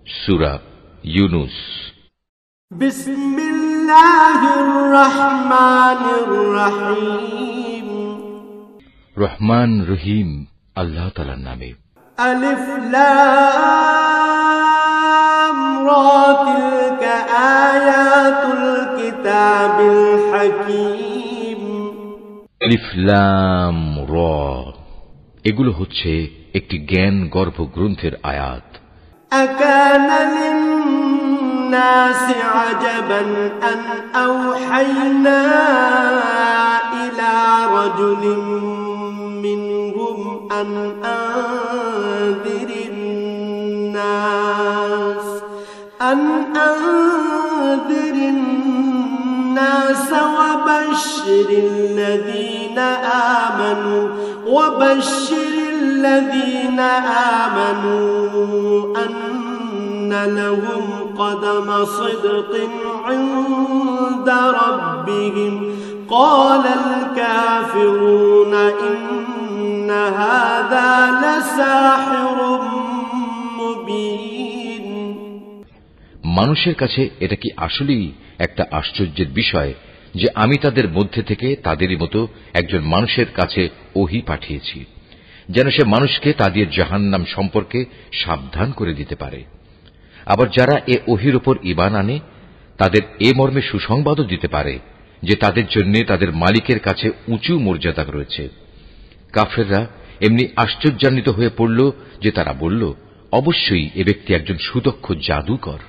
সূরা ইউনুস। বিসমিল্লাহির রহমানির রহিম। রহমান রহিম আল্লাহ তাআলার নামে। আলিফ লাম রা তিলকা আয়াতুল কিতাবিল হাকীম। আলিফ লাম রা, এগুলো হচ্ছে একটি জ্ঞান গর্ভ গ্রন্থের আয়াত। আকানা লিন-নাসি আজাবান আন আওহাইনা ইলা রাজুলিন মিনহুম আন আনযিরিন নাস ওয়া বাশশিরিল লাযীনা আমানু أن لهم قدم صدق عند ربهم قال الكافرون إن هذا لساحر مبين। মানুষের কাছে এটা কি আসলেই একটা আশ্চর্যের বিষয় যে আমি তাদের মধ্যে থেকে তাদেরই মতো একজন মানুষের কাছে ওহী পাঠিয়েছি, যেন সে মানুষকে তাদের জাহান্নাম সম্পর্কে সাবধান করে দিতে পারে। আবার যারা এ ওহীর উপর ঈমান আনে তাদের এ মর্মে সুসংবাদও দিতে পারে যে তাদের জন্য তাদের মালিকের কাছে উঁচু মর্যাদা রয়েছে। কাফেররা এমনি আশ্চর্যান্বিত হয়ে পড়ল যে তারা বলল, অবশ্যই এ ব্যক্তি একজন সুদক্ষ জাদুকর।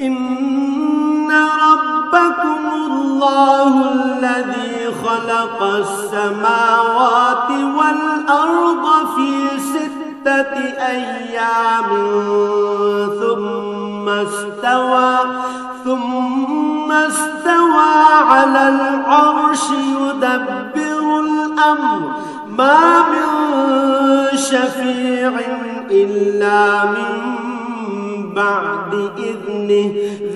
ইন্না রাব্বাকুমুল্লাহুল্লাযী খালাকাস সামাওয়াতি ওয়াল আরদা ফি সিত্তাতি আইয়ামিন ثم استوى على العرش يدبر الأمر ما من شفيع إلا من بعد إذنه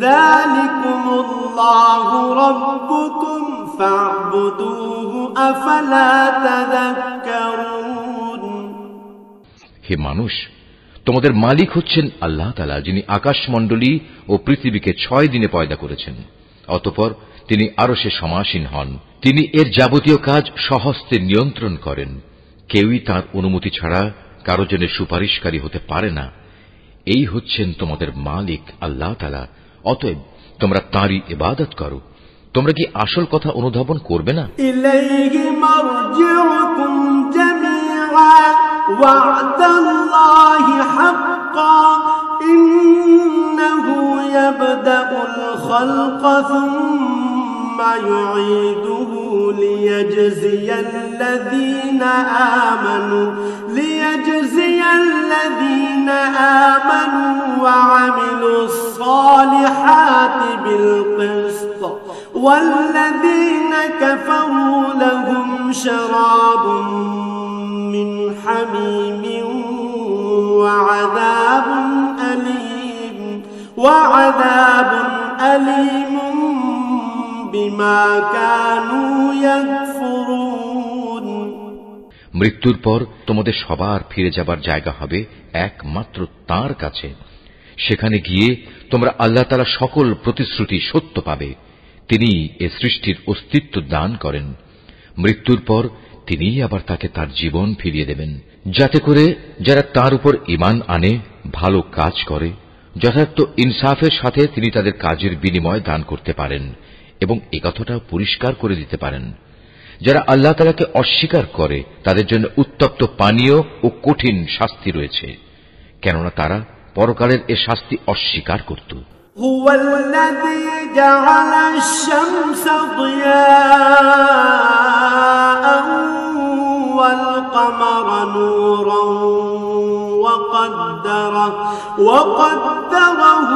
ذلكم الله ربكم فاعبدوه أفلا تذكرون। হে মানুষ, তোমাদের মালিক হচ্ছেন আল্লাহ তাআলা, যিনি আকাশমণ্ডলী ও পৃথিবীকে 6 দিনে পয়দা করেছেন। অতঃপর তিনি আরশে সমাসীন হন। তিনি এর যাবতীয় কাজ স্বহস্তে নিয়ন্ত্রণ করেন। কেউই তাঁর অনুমতি ছাড়া কারো জন্য সুপারিশকারী হতে পারে না। এই হচ্ছেন তোমাদের মালিক আল্লাহ তাআলা, অতএব তোমরা তাঁরই ইবাদত করো। তোমরা কি আসল কথা অনুধাবন করবে না? ইলাইহি মারজিউকুম জামিআ ওয়া'দাল্লাহি হাক্কান ইন্নাহু ইয়াবদাউল খালকা সুম্মা ইউঈদুহু লিয়াজজিয়াল্লাযীনা আমানু ওয়া আমিলুস সালিহাতি বিল কিসত والذين كفروا لهم شراب من حميم وعذاب أليم بما كانوا يكفرون। মৃত্যুর পর তোমাদের সবার ফিরে যাবার জায়গা হবে একমাত্র তাঁর কাছে। সেখানে গিয়ে তোমরা আল্লাহ তাআলা সকল প্রতিশ্রুতি সত্য পাবে। তিনি এ সৃষ্টির অস্তিত্ব দান করেন। মৃত্যুর পর তিনি আবার তাকে তার জীবন ফিরিয়ে দেবেন, যাতে করে যারা তার উপর ঈমান আনে, ভালো কাজ করে, যথার্থ ইনসাফের সাথে তিনি তাদের কাজের বিনিময় দান করতে পারেন এবং একথাটা পরিষ্কার করে দিতে পারেন। যারা আল্লাহ তাআলাকে অস্বীকার করে তাদের জন্য উত্তপ্ত পানীয় ও কঠিন শাস্তি রয়েছে, কেননা তারা পরকালের এ শাস্তি অস্বীকার করত। هو الذي جعل الشمس ضياء والقمر نورا وقدره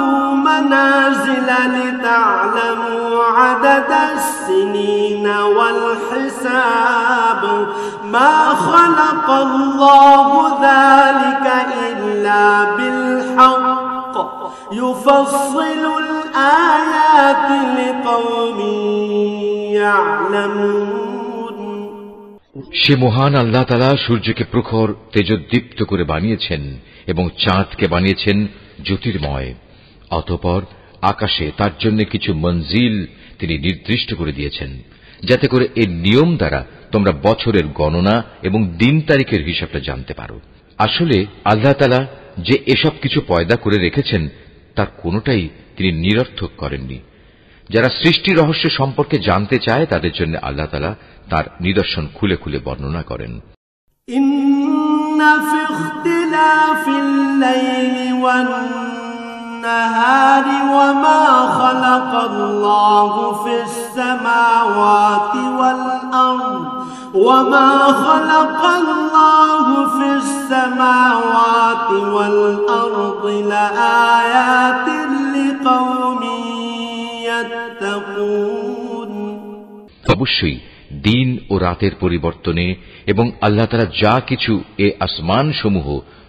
منازل لتعلموا عدد السنين والحساب ما خلق الله ذلك إلا بالحق يفصل الآيات لقوم يعلمون। সে মহান আল্লাহ তাআলা সূর্যকে প্রখর তেজোদ্দীপ্ত করে বানিয়েছেন এবং চাঁদকে বানিয়েছেন জ্যোতির্ময়। অতঃপর আকাশে তার জন্য কিছু মঞ্জিল তিনি নির্দিষ্ট করে দিয়েছেন, যাতে করে এর নিয়ম দ্বারা তোমরা বছরের গণনা এবং দিন তারিখের হিসাবটা জানতে পারো। আসলে আল্লাহ তাআলা যে এসব কিছু পয়দা করে রেখেছেন তার কোনোটাই তিনি নিরর্থক করেননি। যারা সৃষ্টি রহস্য সম্পর্কে জানতে চায় তাদের জন্য আল্লাহ তাআলা তার নিদর্শন খুলে খুলে বর্ণনা করেন। ইন্না ফি ইখতিলাফিল লাইলি ওয়ান নাহারি ওয়া মা খালাকাল্লাহু ফিস সামাওয়াতি ওয়াল আরদ ওয়া মা খালাকাল্লাহু ফিস সামাওয়াতি ওয়াল আরদি লাআয়াতিন লিকাওমিন ইয়াত্তাকুন। অবশ্যই দিন ও রাতের পরিবর্তনে এবং আল্লাহ তাআলা যা কিছু এ আসমান সমূহ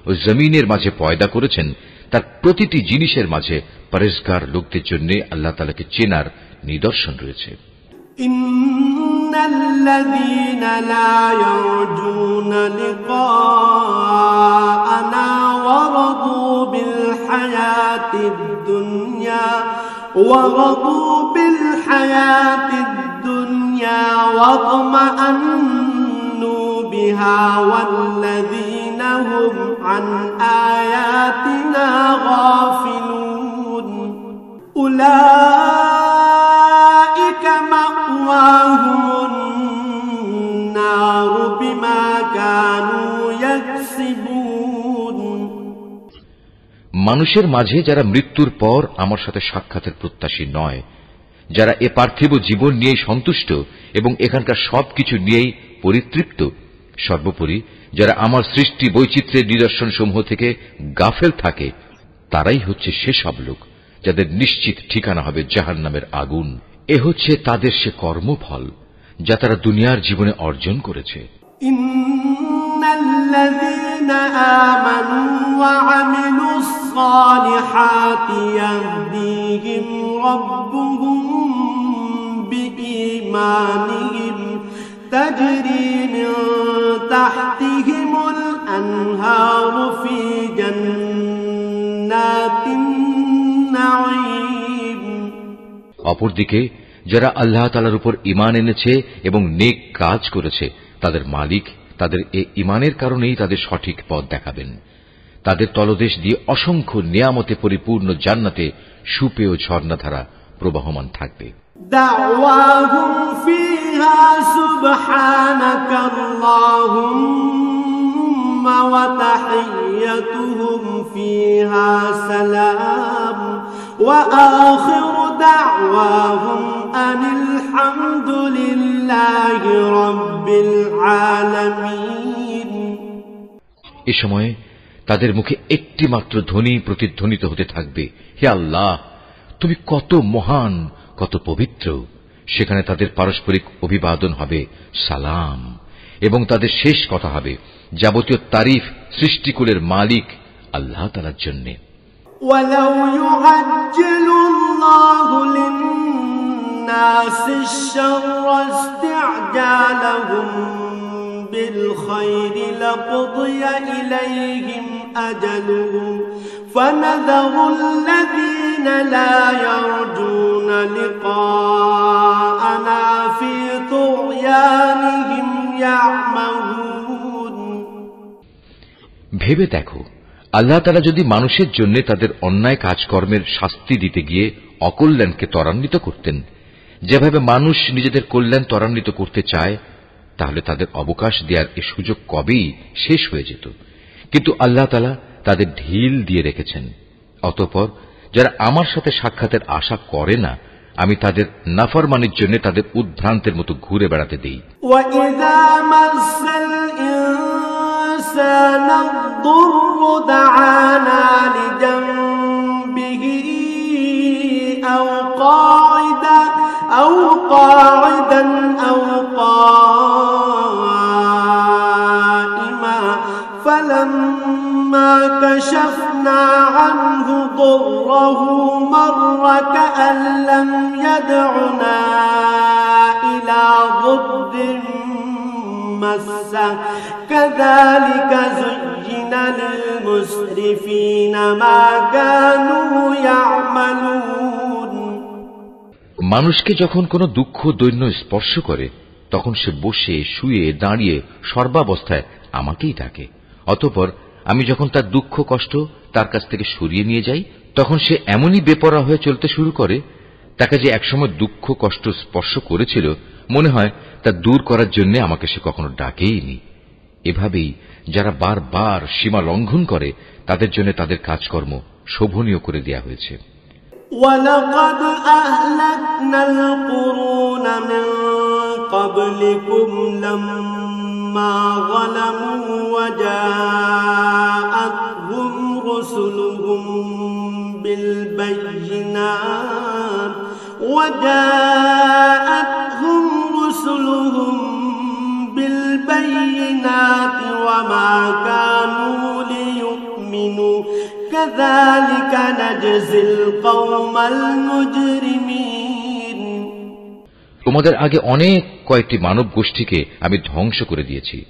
ও জমিনের মাঝে পয়দা করেছেন তার প্রতিটি জিনিসের মাঝে পরহেজগার লোকদের জন্য আল্লাহ তাআলাকে চেনার নিদর্শন রয়েছে। ইন্নাল্লাযীনা লা ইয়ারজুনা লিকাআনা ওয়া রাদু বিল হায়াতিদ দুনিয়া ورضوا بالحياة الدنيا واطمأنوا بها والذين هم عن آياتنا غافلون أولئك مأواهم النار بما كانوا يكسبون। মানুষের মাঝে যারা মৃত্যুর পর আমার সাথে সাক্ষাতের প্রত্যাশী নয়, যারা এ পার্থিব জীবন নিয়ে সন্তুষ্ট এবং এখানকার সবকিছু নিয়েই পরিতৃপ্ত, সর্বোপরি যারা আমার সৃষ্টি বৈচিত্র্যের নিদর্শন সমূহ থেকে গাফেল থাকে, তারাই হচ্ছে সেসব লোক যাদের নিশ্চিত ঠিকানা হবে জাহান্নামের আগুন। এ হচ্ছে তাদের সে কর্মফল যা তারা দুনিয়ার জীবনে অর্জন করেছে। ইন্নাল্লাযীনা আমানু ওয়া আমিলুস সালিহাতি ইয়াহদিহিম রাব্বুহুম বিঈমানিহিম তাজরি মিন তাহতিহিমুল আনহারু ফি জান্নাতিন নাঈম। অপরদিকে যারা আল্লাহ তাআলার উপর ঈমান এনেছে এবং নেক কাজ করেছে তাদের মালিক তাদের এই ঈমানের কারণেই তাদের সঠিক পথ দেখাবেন। তাদের তলদেশ দিয়ে অসংখ্য নিয়ামতে পরিপূর্ণ জান্নাতে সুপেয় ঝর্ণাধারা প্রবাহমান থাকবে। দাওয়াহুম ফিহা সুবহানাকাল্লাহুম্মা ওয়া তাহিয়্যতুহুম ফিহা সালাম ওয়া আখিরু দাওয়াহুম আনিল হামদুলিল্লাহি রাব্বিল আলামিন। এ সময়ে তাদের মুখে একটি মাত্র ধ্বনি প্রতিধ্বনিত হতে থাকবে, হে আল্লাহ, তুমি কত মহান, কত পবিত্র। সেখানে তাদের পারস্পরিক অভিবাদন হবে সালাম, এবং তাদের শেষ কথা হবে যাবতীয় তারিফ সৃষ্টিকুলের মালিক আল্লাহ তাআলার জন্য। ওয়ালাউ ইউআজ্জিলুল্লাহু লিন-নাসি আশ-শাররা ইসতি'জালাহুম بالخير لقضي إليهم أجلهم فنذر الذين لا يرجون لقاءنا في طغيانهم يعمهون। ভেবে দেখো, আল্লাহ তাআলা যদি মানুষের জন্য তাদের অন্যায় কাজকর্মের শাস্তি দিতে গিয়ে অকল্যাণকে ত্বরান্বিত করতেন, যেভাবে মানুষ নিজেদের কল্যাণ ত্বরান্বিত করতে চায়, তাহলে তাদের অবকাশ দেওয়ার এ সুযোগ কবেই শেষ হয়ে যেত। কিন্তু আল্লাহ তাআলা তাদের ঢিল দিয়ে রেখেছেন। অতঃপর যারা আমার সাথে সাক্ষাতের আশা করে না, আমি তাদের নাফরমানির জন্য তাদের উদ্ভ্রান্তের মতো ঘুরে বেড়াতে দেই। وَإِذَا مَسَّ الْإِنسَانَ الضُّرُّ دَعَانَا لِجَنبِهِ أَوْ قَاعِدًا أَوْ قَائِمًا فَلَمَّا كَشَفْنَا عَنْهُ ضُرَّهُ مَرَّ كَأَن لَّمْ يَدْعُنَا إِلَى ضُرٍّ مَّسَّهُ كَذَلِكَ زُيِّنَ لِلْمُسْرِفِينَ مَا كَانُوا يَعْمَلُونَ মানুষকে যখন কোনো দুঃখ দৈন্য স্পর্শ করে তখন সে বসে শুয়ে দাঁড়িয়ে সর্বাবস্থায় আমাকেই ডাকে। অতঃপর আমি যখন তার দুঃখ কষ্ট তার কাছ থেকে সরিয়ে নিয়ে যাই তখন সে এমনই বেপরোয়া হয়ে চলতে শুরু করে, তাকে যে একসময় দুঃখ কষ্ট স্পর্শ করেছিল মনে হয় তা দূর করার জন্য আমাকে সে কখনো ডাকেইনি। এভাবেই যারা বারবার সীমা লঙ্ঘন করে তাদের জন্য তাদের কাজকর্ম শোভনীয় করে দেয়া হয়েছে। وَلَقَدْ أَهْلَكْنَا الْقُرُونَ مِنْ قَبْلِكُمْ لَمَّا ظَلَمُوا وَجَاءَتْهُمْ رُسُلُهُم بِالْبَيِّنَاتِ وَمَا كَانُوا لِيُؤْمِنُوا كَذَلِكَ نَجْزِي الْقَوْمَ الْمُجْرِمِينَ। তোমাদের আগে অনেক কয়েকটি মানব গোষ্ঠীকে আমি ধ্বংস করে দিয়েছি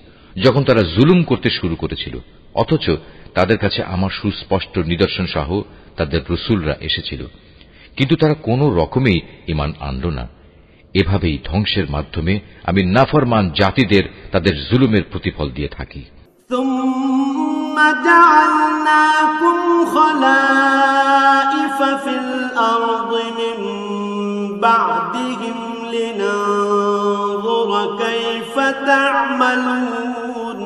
যখন তারা জুলুম করতে শুরু করেছিল, অথচ তাদের কাছে আমার সুস্পষ্ট নিদর্শন সহ তাদের রাসূলরা এসেছিল, কিন্তু তারা কোনো রকমেই ঈমান আনল না। এভাবেই ধ্বংসের মাধ্যমে আমি নাফরমান জাতিদের তাদের জুলুমের প্রতিফল দিয়ে থাকি। ثُمَّ جَعَلْنَاكُمْ خَلَائِفَ فِي الْأَرْضِ مِنْ بَعْدِهِمْ لِنَنظُرَ كَيْفَ تَعْمَلُونَ।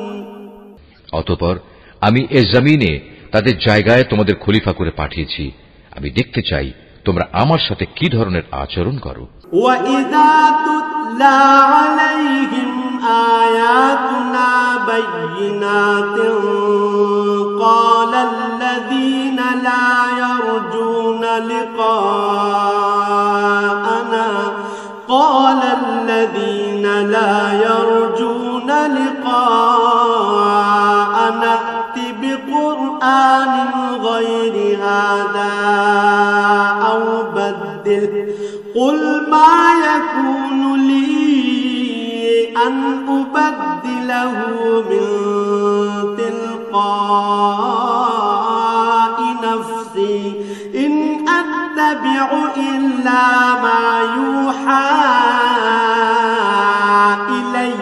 অতঃপর আমি এ জমিনে তাদের জায়গায় তোমাদের খলিফা করে পাঠিয়েছি, আমি দেখতে চাই তোমরা আমার সাথে কি ধরনের আচরণ করো। وَإِذَا تُتْلَى عَلَيْهِمْ آيَاتُنَا بَيِّنَاتٍ قَالَ الَّذِينَ لَا يَرْجُونَ لِقَاءَنَا ائْتِ بِقُرْآنٍ غَيْرِ هَذَا أَوْ بَدِّلْهُ قُلْ مَا يَكُونُ لِي أَنْ أُبَدِّلَهُ مِنْ تِلْقَاءِ نَفْسِي إِنْ أَتَّبِعُ إِلَّا مَا يُوحَى إِلَيَّ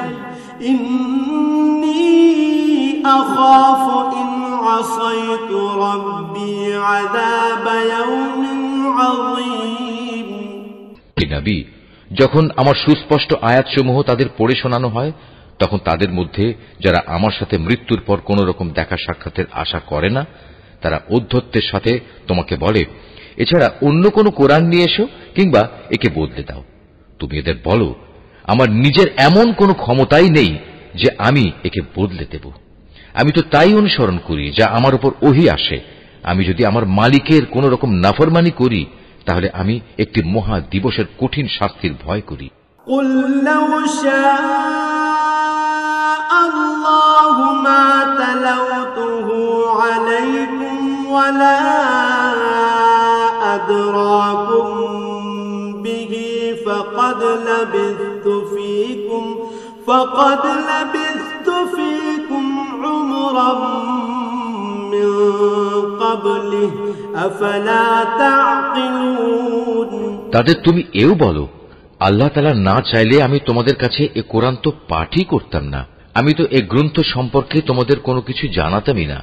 إِنِّي أَخَافُ إِنْ عَصَيْتُ رَبِّي عَذَابَ يَوْمٍ عَظِيمٍ। নবী, যখন আমার সুস্পষ্ট আয়াতসমূহ তাদের পড়ে শোনানো হয় তখন তাদের মধ্যে যারা আমার সাথে মৃত্যুর পর কোন রকম দেখা সাক্ষাতের আশা করে না তারা ঔদ্ধত্যের সাথে তোমাকে বলে, এছাড়া অন্য কোন কোরআন নিয়ে এসো কিংবা একে বদলে দাও। তুমি এদের বলো, আমার নিজের এমন কোন ক্ষমতাই নেই যে আমি একে বদলে দেব। আমি তো তাই অনুসরণ করি যা আমার উপর ওহী আসে। আমি যদি আমার মালিকের কোন রকম নাফরমানি করি তাহলে আমি একটি মহা দিবসের কঠিন শাস্তির ভয় করি। قُلْ لَوْ شَاءَ اللَّهُ مَا تَلَوْتُهُ عَلَيْكُمْ وَلَا أَدْرَاكُمْ بِهِ فَقَدْ لَبِثْتُ فِيكُمْ عُمُرًا مِّن قَبْلِهِ أَفَلَا تَعْقِلُونَ। তাদের তুমি এও বলো, আল্লাহ তাআলা না চাইলে আমি তোমাদের কাছে এ কোরআন তো পাঠই করতাম না। আমি তো এ গ্রন্থ সম্পর্কে তোমাদের কোনো কিছু জানাতামই না,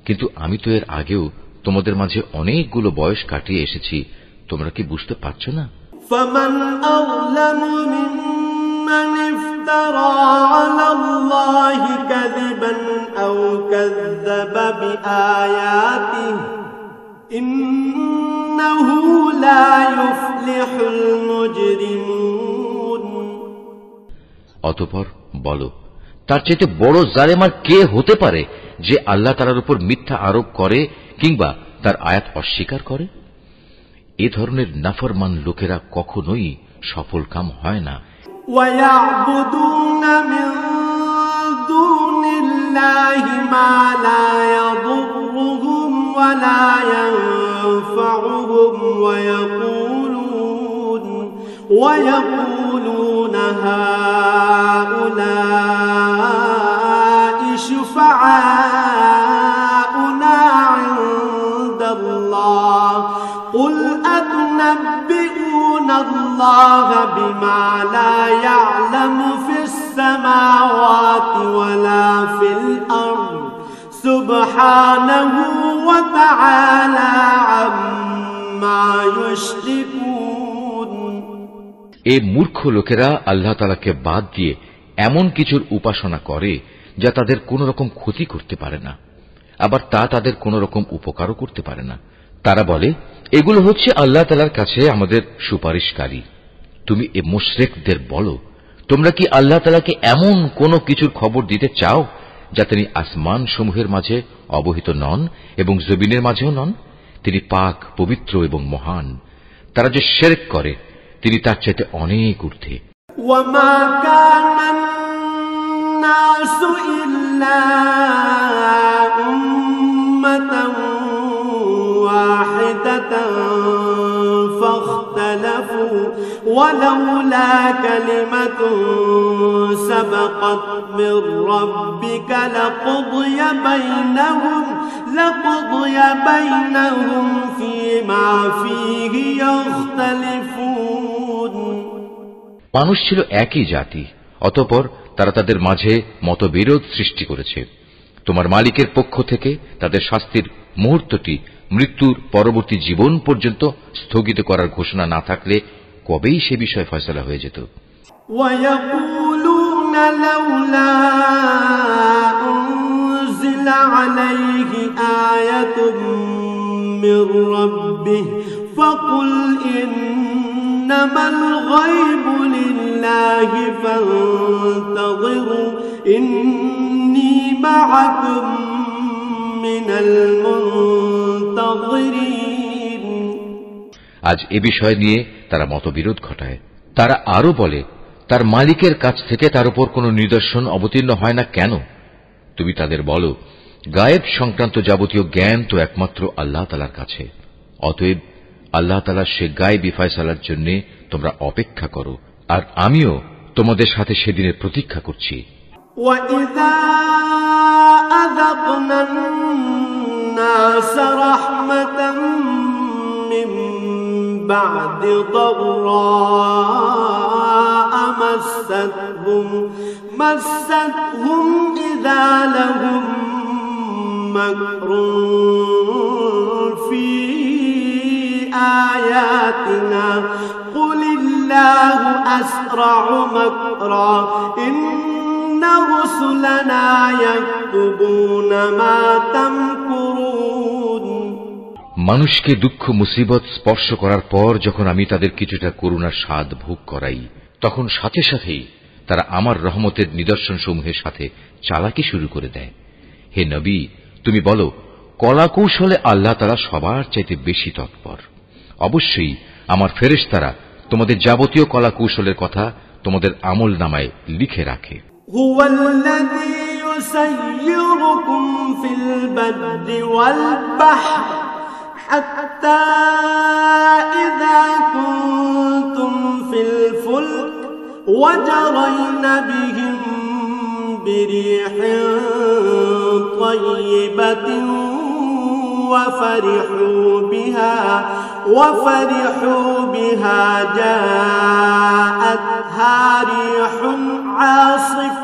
কিন্তু আমি তো এর আগেও তোমাদের মাঝে অনেকগুলো বয়স কাটিয়ে এসেছি। তোমরা কি বুঝতে পারছো না? فَمَنْ أَظْلَمُ مِمَّنِ افْتَرَى عَلَى اللَّهِ كَذِبًا أَوْ كَذَّبَ بِآيَاتِهِ إِنَّهُ لَا يُفْلِحُ الْمُجْرِمُونَ। অতঃপর বলো, তার চাইতে বড় জালেম আর কে হতে পারে যে আল্লাহ তাআলার উপর মিথ্যা আরোপ করে কিংবা তার আয়াত অস্বীকার করে? এ ধরনের নাফরমান লোকেরা কখনোই সফলকাম হয় না। وَيَعْبُدُونَ مِن دُونِ اللَّهِ مَا لَا يَضُرُّهُمْ وَلَا يَنفَعُهُمْ وَيَقُولُونَ هَؤُلَاءِ شُفَعَاؤُنَا عِندَ اللَّهِ قل أتنبئون الله بما لا يعلم في السماوات ولا في الأرض سبحانه وتعالى عما يشركون এই মূর্খ লোকেরা আল্লাহ তাআলাকে বাদ দিয়ে এমন কিছুর উপাসনা করে যা তাদের কোন রকম ক্ষতি করতে পারে না, আবার তা তাদের কোন রকম উপকারও করতে পারে না। তারা বলে এগুলো হচ্ছে আল্লাহ তাআলার কাছে আমাদের সুপারিশকারী। তুমি এ মুশরিকদের বলো, তোমরা কি আল্লাহ তাআলাকে এমন কোন কিছুর খবর দিতে চাও যা তিনি আসমান সমূহের মাঝে অবহিত নন এবং জমিনের মাঝেও নন? তিনি পাক, পবিত্র এবং মহান। তারা যে শিরক করে তিনি তার চাইতে অনেক ঊর্ধ্বে। وما كان الناس إلا أمة واحدة فاختلفوا ولولا كلمة سبقت من ربك لقضي بينهم فيما فيه يختلفون মানুষ ছিল একই জাতি, অতঃপর তারা তাদের মাঝে মতবিরোধ সৃষ্টি করেছে। তোমার মালিকের পক্ষ থেকে তাদের শাস্তির মুহূর্তটি মৃত্যুর পরবর্তী জীবন পর্যন্ত স্থগিত করার ঘোষণা না থাকলে কবেই সে বিষয়ে ফয়সালা হয়ে যেত। وَيَقُولُونَ لَوْلَا أُنزِلَ عَلَيْهِ آيَةٌ مِّن رَّبِّهِ فَقُلْ إِنَّمَا الْغَيْبُ لِلَّهِ فَانتَظِرُوا إِنِّي مَعَكُم مِّنَ الْمُنتَظِرِينَ। আজ এ বিষয় নিয়ে তারা মতবিরোধ ঘটায়। তারা আরো বলে, তার মালিকের কাছ থেকে তার উপর কোন নিদর্শন অবতীর্ণ হয় না কেন? তুমি তাদের বলো, গায়েব সংক্রান্ত যাবতীয় জ্ঞান তো একমাত্র আল্লাহ তাআলার কাছে। অতএব আল্লাহ তাআলার সে গায়েবী ফয়সালার জন্য তোমরা অপেক্ষা করো, আর আমিও তোমাদের সাথে সেদিনের প্রতীক্ষা করছি। وَإِذَا أَذَقْنَا النَّاسَ رَحْمَةً مِّن بَعْدِ ضَرَّاءَ مَسَّتْهُمْ إِذَا لَهُم مَّكْرٌ فِي آيَاتِنَا قُلِ اللَّهُ أَسْرَعُ مَكْرًا إِنَّ رُسُلَنَا يَكْتُبُونَ مَا تَمْكُرُونَ। মানুষকে দুঃখ মুসিবত স্পর্শ করার পর যখন আমি তাদের কিছুটা করুণার স্বাদ ভোগ করাই, তখন সাথে সাথেই তারা আমার রহমতের নিদর্শন সমূহের সাথে চালাকি শুরু করে দেয়। হে নবী, তুমি বলো, কলাকৌশলে আল্লাহ তাআলা সবার চাইতে বেশি তৎপর। অবশ্যই আমার ফেরেশতারা তোমাদের যাবতীয় কলাকৌশলের কথা তোমাদের আমল নামায় লিখে রাখে। হুয়াল্লাযী ইউসাইয়িরুকুম ফিল বাররি ওয়াল বাহর হাত্তা ইযা কুনতুম ফিল ফুলক ওয়াজারাইনা বিহিম বিরিহিন তাইয়্যিবাতিন وفرحوا بها جاءتها ريح عاصف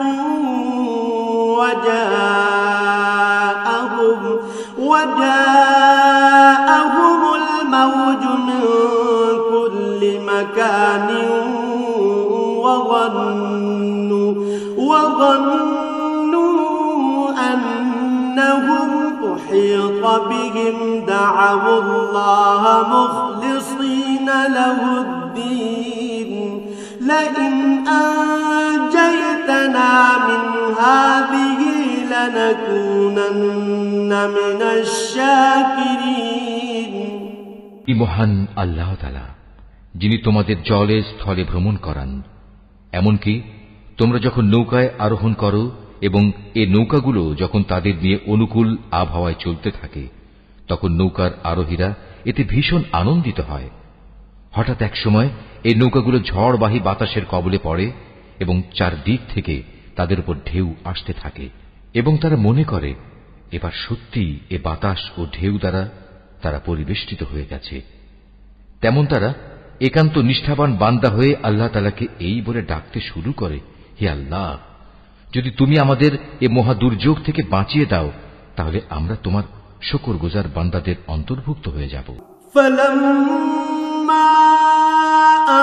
وجاءهم الموج من كل مكان وظنوا أنهم أحيط بهم دعوا الله مخلصين له الدين لئن أنجيتنا من هذه لنكونن من الشاكرين। মহান আল্লাহ তাআলা, যিনি তোমাদের জলে স্থলে ভ্রমণ করান, এমনকি তোমরা যখন নৌকায় আরোহণ করো এবং এ নৌকাগুলো যখন তাদের নিয়ে অনুকূল আবহাওয়ায় চলতে থাকে, তখন নৌকার আরোহীরা এতে ভীষণ আনন্দিত হয়। হঠাৎ এক সময় এই নৌকাগুলো ঝড়বাহী বাতাসের কবলে পড়ে এবং চারদিক থেকে তাদের উপর ঢেউ আসতে থাকে এবং তারা মনে করে এবার সত্যি এ বাতাস ও ঢেউ দ্বারা তারা পরিবেষ্টিত হয়ে গেছে তেমন তারা একান্ত নিষ্ঠাবান বান্দা হয়ে আল্লাহ তাআলাকে এই বলে ডাকতে শুরু করে, হে আল্লাহ, যদি তুমি আমাদের এ মহা দুর্যোগ থেকে বাঁচিয়ে দাও তাহলে আমরা তোমার শুকরগুজার বান্দাদের অন্তর্ভুক্ত হয়ে যাব। فلما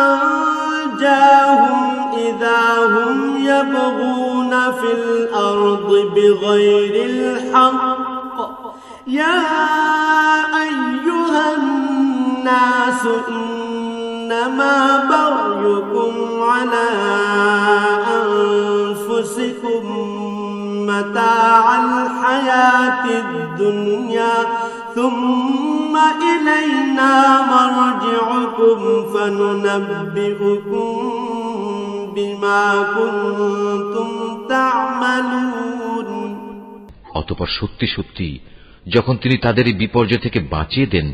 أنجاهم إذا هم يبغون في الأرض بغير الحق يا أيها الناس إنما بغيكم على أنفسكم متاع الحياة الدنيا ثم إلينا مرجعكم فننبئكم بما كنتم تعملون। অতঃপর সত্যি সত্যি যখন তিনি তাদের এই বিপর্যয় থেকে বাঁচিয়ে দেন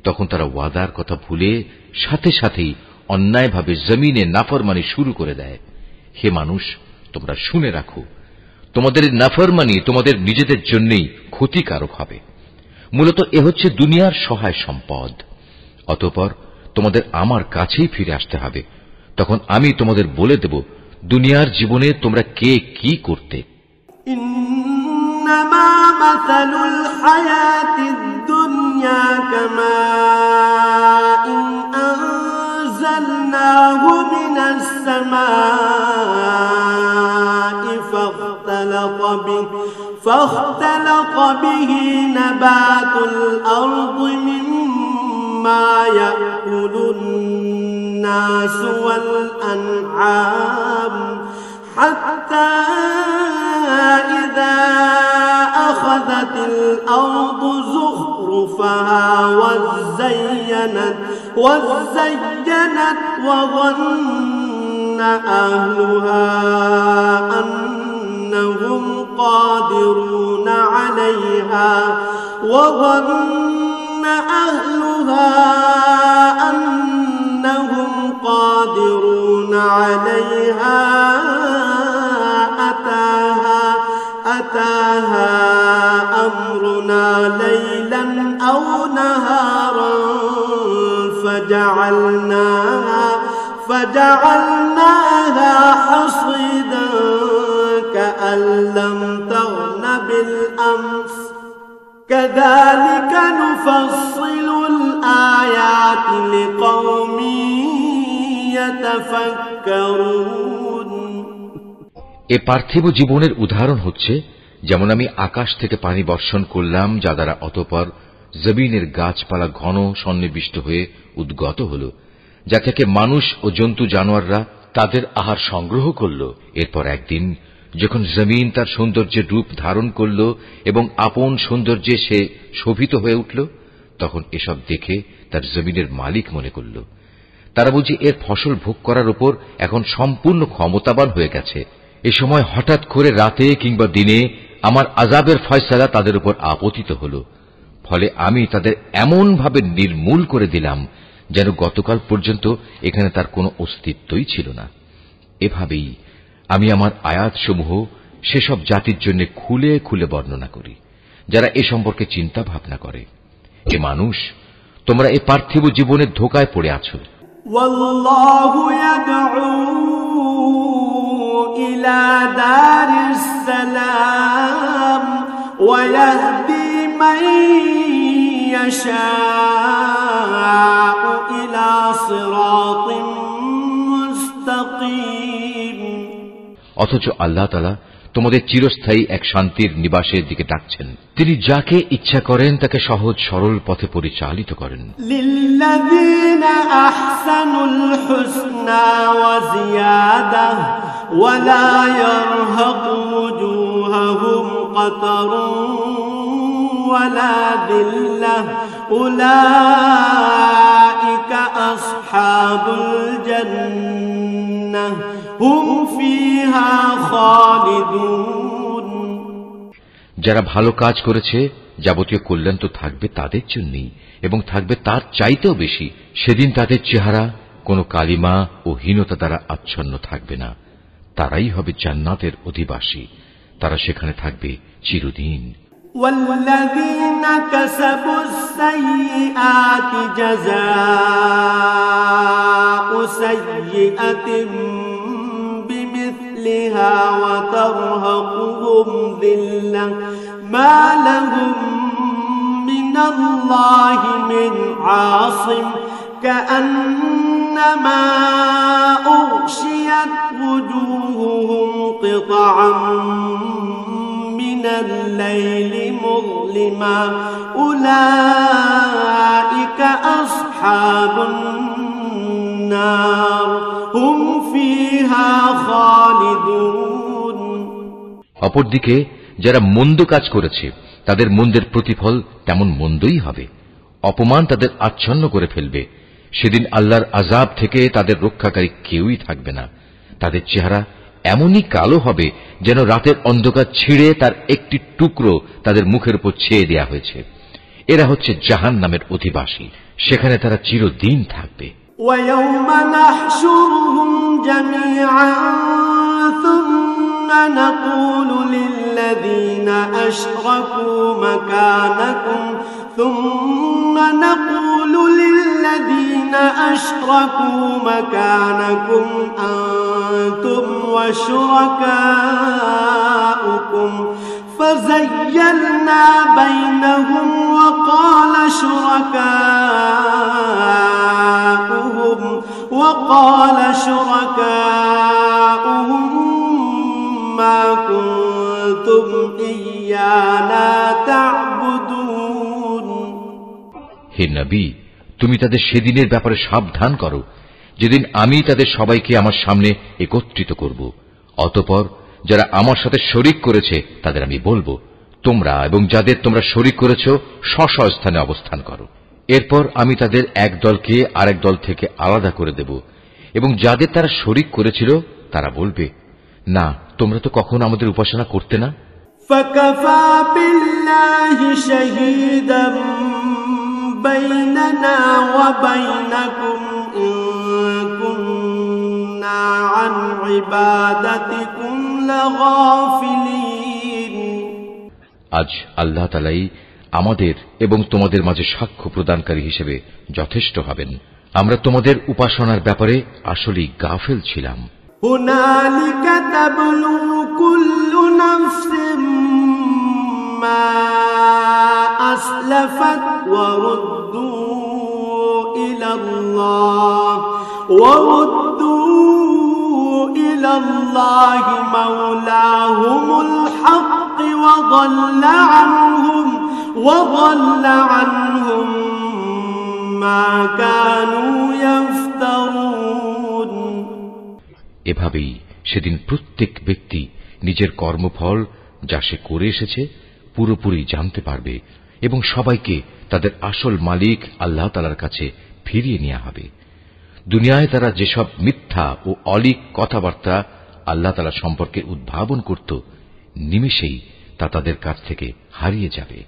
তখন তারা ওয়াদার কথা ভুলে সাথে সাথেই অন্যায়ভাবে জমিনে নাফরমানি শুরু করে দেয়। হে মানুষ, তোমরা শুনে রাখো, তোমাদের নাফরমানি তোমাদের নিজেদের জন্যই ক্ষতিকারক হবে। মূলত এ হচ্ছে দুনিয়ার সহায় সম্পদ। অতঃপর তোমাদের আমার কাছেই ফিরে আসতে হবে, তখন আমি তোমাদের বলে দেব দুনিয়ার জীবনে তোমরা কে কি করতে। إنما مثل الحياة الدنيا كماء أنزلناه من السماء فاختلط به نبات الأرض مما يأكل الناس والأنعام حتى إذا أخذت الأرض زخرفها وزينت وظن أهلها أنهم قادرون عليها أتاها أمرنا ليلا أو نهارا فجعلناها حصيدا كأن لم تغن بالأمس كذلك نفصل الآيات لقوم يتفكرون। এ পার্থিব জীবনের উদাহরণ হচ্ছে যেমন আমি আকাশ থেকে পানি বর্ষণ করলাম, যা দ্বারা অতঃপর জমিনের গাছপালা ঘন সন্নিবিষ্ট হয়ে উদ্গত হল, যা থেকে মানুষ ও জন্তু জানোয়াররা তাদের আহার সংগ্রহ করল। এরপর একদিন যখন জমিন তার সৌন্দর্যের রূপ ধারণ করল এবং আপন সৌন্দর্যে সে শোভিত হয়ে উঠল, তখন এসব দেখে তার জমিনের মালিক মনে করল তারা বুঝি এর ফসল ভোগ করার উপর এখন সম্পূর্ণ ক্ষমতাবান হয়ে গেছে। এ সময় হঠাৎ করে রাতে কিংবা দিনে আমার আযাবের ফয়সালা তাদের উপর আপতিত হল, ফলে আমি তাদের এমন ভাবে নির্মূল করে দিলাম যেন গতকাল পর্যন্ত এখানে তার কোনো অস্তিত্বই ছিল না। এভাবেই আমি আমার আয়াতসমূহ সেসব জাতির জন্য খুলে খুলে বর্ণনা করি যারা এ সম্পর্কে চিন্তা ভাবনা করে। এ মানুষ, তোমরা এ পার্থিব জীবনের ধোঁকায় পড়ে আছো। والله يدعو إلى دار السلام ويهدي من يشاء إلى صراط مستقيم। অথচ আল্লাহ তাআলা তোমাদের চিরস্থায়ী এক শান্তির নিবাসের দিকে ডাকছেন। তিনি যাকে ইচ্ছা করেন তাকে সহজ সরল পথে পরিচালিত করেন। লিল্লাযীনা আহসানুল হুসনা ওয়া জিয়াদা ওয়া লা ইয়ারহাকু ওয়ুজুহাহুম কাতারুন ওয়া লা যিল্লাহ উলাইকা আসহাবুল জান্নাহ হুম ফিহা খালিদুন। যারা ভালো কাজ করেছে যাবতীয় কল্যাণ তো থাকবে তাদের জন্যই এবং থাকবে তার চাইতেও বেশি। সেদিন তাদের চেহারা কোনো কালিমা ও হীনতা দ্বারা আচ্ছন্ন থাকবে না। তারাই হবে জান্নাতের অধিবাসী, তারা সেখানে থাকবে চিরদিন। والذين كسبوا السيئات جزاء سيئة بمثلها وترهقهم ذلة ما لهم من الله من عاصم كأنما أغشيت وجوههم قطعا من الليل مظلما أولئك أصحاب النار هم فيها خالدون অপরদিকে যারা মন্দ কাজ করেছে তাদের মন্দের প্রতিফল তেমন মন্দই হবে। অপমান তাদের আচ্ছন্ন করে ফেলবে। সেদিন আল্লাহর আযাব থেকে তাদের রক্ষাকারী কেউই থাকবে না। তাদের চেহারা এমনই কালো হবে যেন রাতের অন্ধকার ছিঁড়ে তার একটি টুকরো তাদের মুখের উপর ছেয়ে দেয়া হয়েছে। এরা হচ্ছে জাহান্নামের অধিবাসী, সেখানে তারা চিরদিন থাকবে। وَيَوْمَ نَحْشُرُهُمْ جَمِيعًا ثُمَّ نَقُولُ لِلَّذِينَ أَشْرَكُوا مَكَانَكُمْ أَنْتُمْ وَشُرَكَاؤُكُمْ فَزَيَّلْنَا بَيْنَهُمْ وقال شركاؤهم ما كنتم إيانا تعبدون হে নবী, তুমি তাদের সেদিনের ব্যাপারে সাবধান করো যেদিন আমি তাদের সবাইকে আমার সামনে একত্রিত করব। অতঃপর যারা আমার সাথে শরীক করেছে তাদের আমি বলবো, তোমরা এবং যাদের তোমরা শরীক করেছ স্ব স্থানে অবস্থান করো। এরপর আমি তাদের এক দলকে আরেক দল থেকে আলাদা করে দেব এবং যাদের তারা শরীক করেছিল তারা বলবে, না, তোমরা তো কখনো আমাদের উপাসনা করতে না। فَكَفَى بِاللَّهِ شَهِيدًا بَيْنَنَا وَبَيْنَكُمْ إِن كُنَّا عَنْ عِبَادَتِكُمْ لَغَافِلِينَ। আজ আল্লাহ তাআলাই আমাদের এবং তোমাদের মাঝে সাক্ষ্য প্রদানকারী হিসেবে যথেষ্ট হবেন। আমরা তোমাদের উপাসনার ব্যাপারে আসলেই গাফেল ছিলাম। هُنَالِكَ تَبْلُو كُلُّ نَفْسٍ مَا أَسْلَفَتْ وَرُدُّوا إِلَى اللَّهِ مَوْلَاهُمُ الْحَقِّ وَضَلَّ عَنْهُمْ مَا كَانُوا يَفْتَرُونَ। এভাবেই সেদিন প্রত্যেক ব্যক্তি নিজের কর্মফল যা সে করে এসেছে পুরোপুরি জানতে পারবে এবং সবাইকে তাদের আসল মালিক আল্লাহ তাআলার কাছে ফিরিয়ে নেওয়া হবে। দুনিয়ায় তারা যেসব মিথ্যা ও অলীক কথাবার্তা আল্লাহ তাআলা সম্পর্কে উদ্ভাবন করত, নিমেষেই তা তাদের কাছ থেকে হারিয়ে যাবে।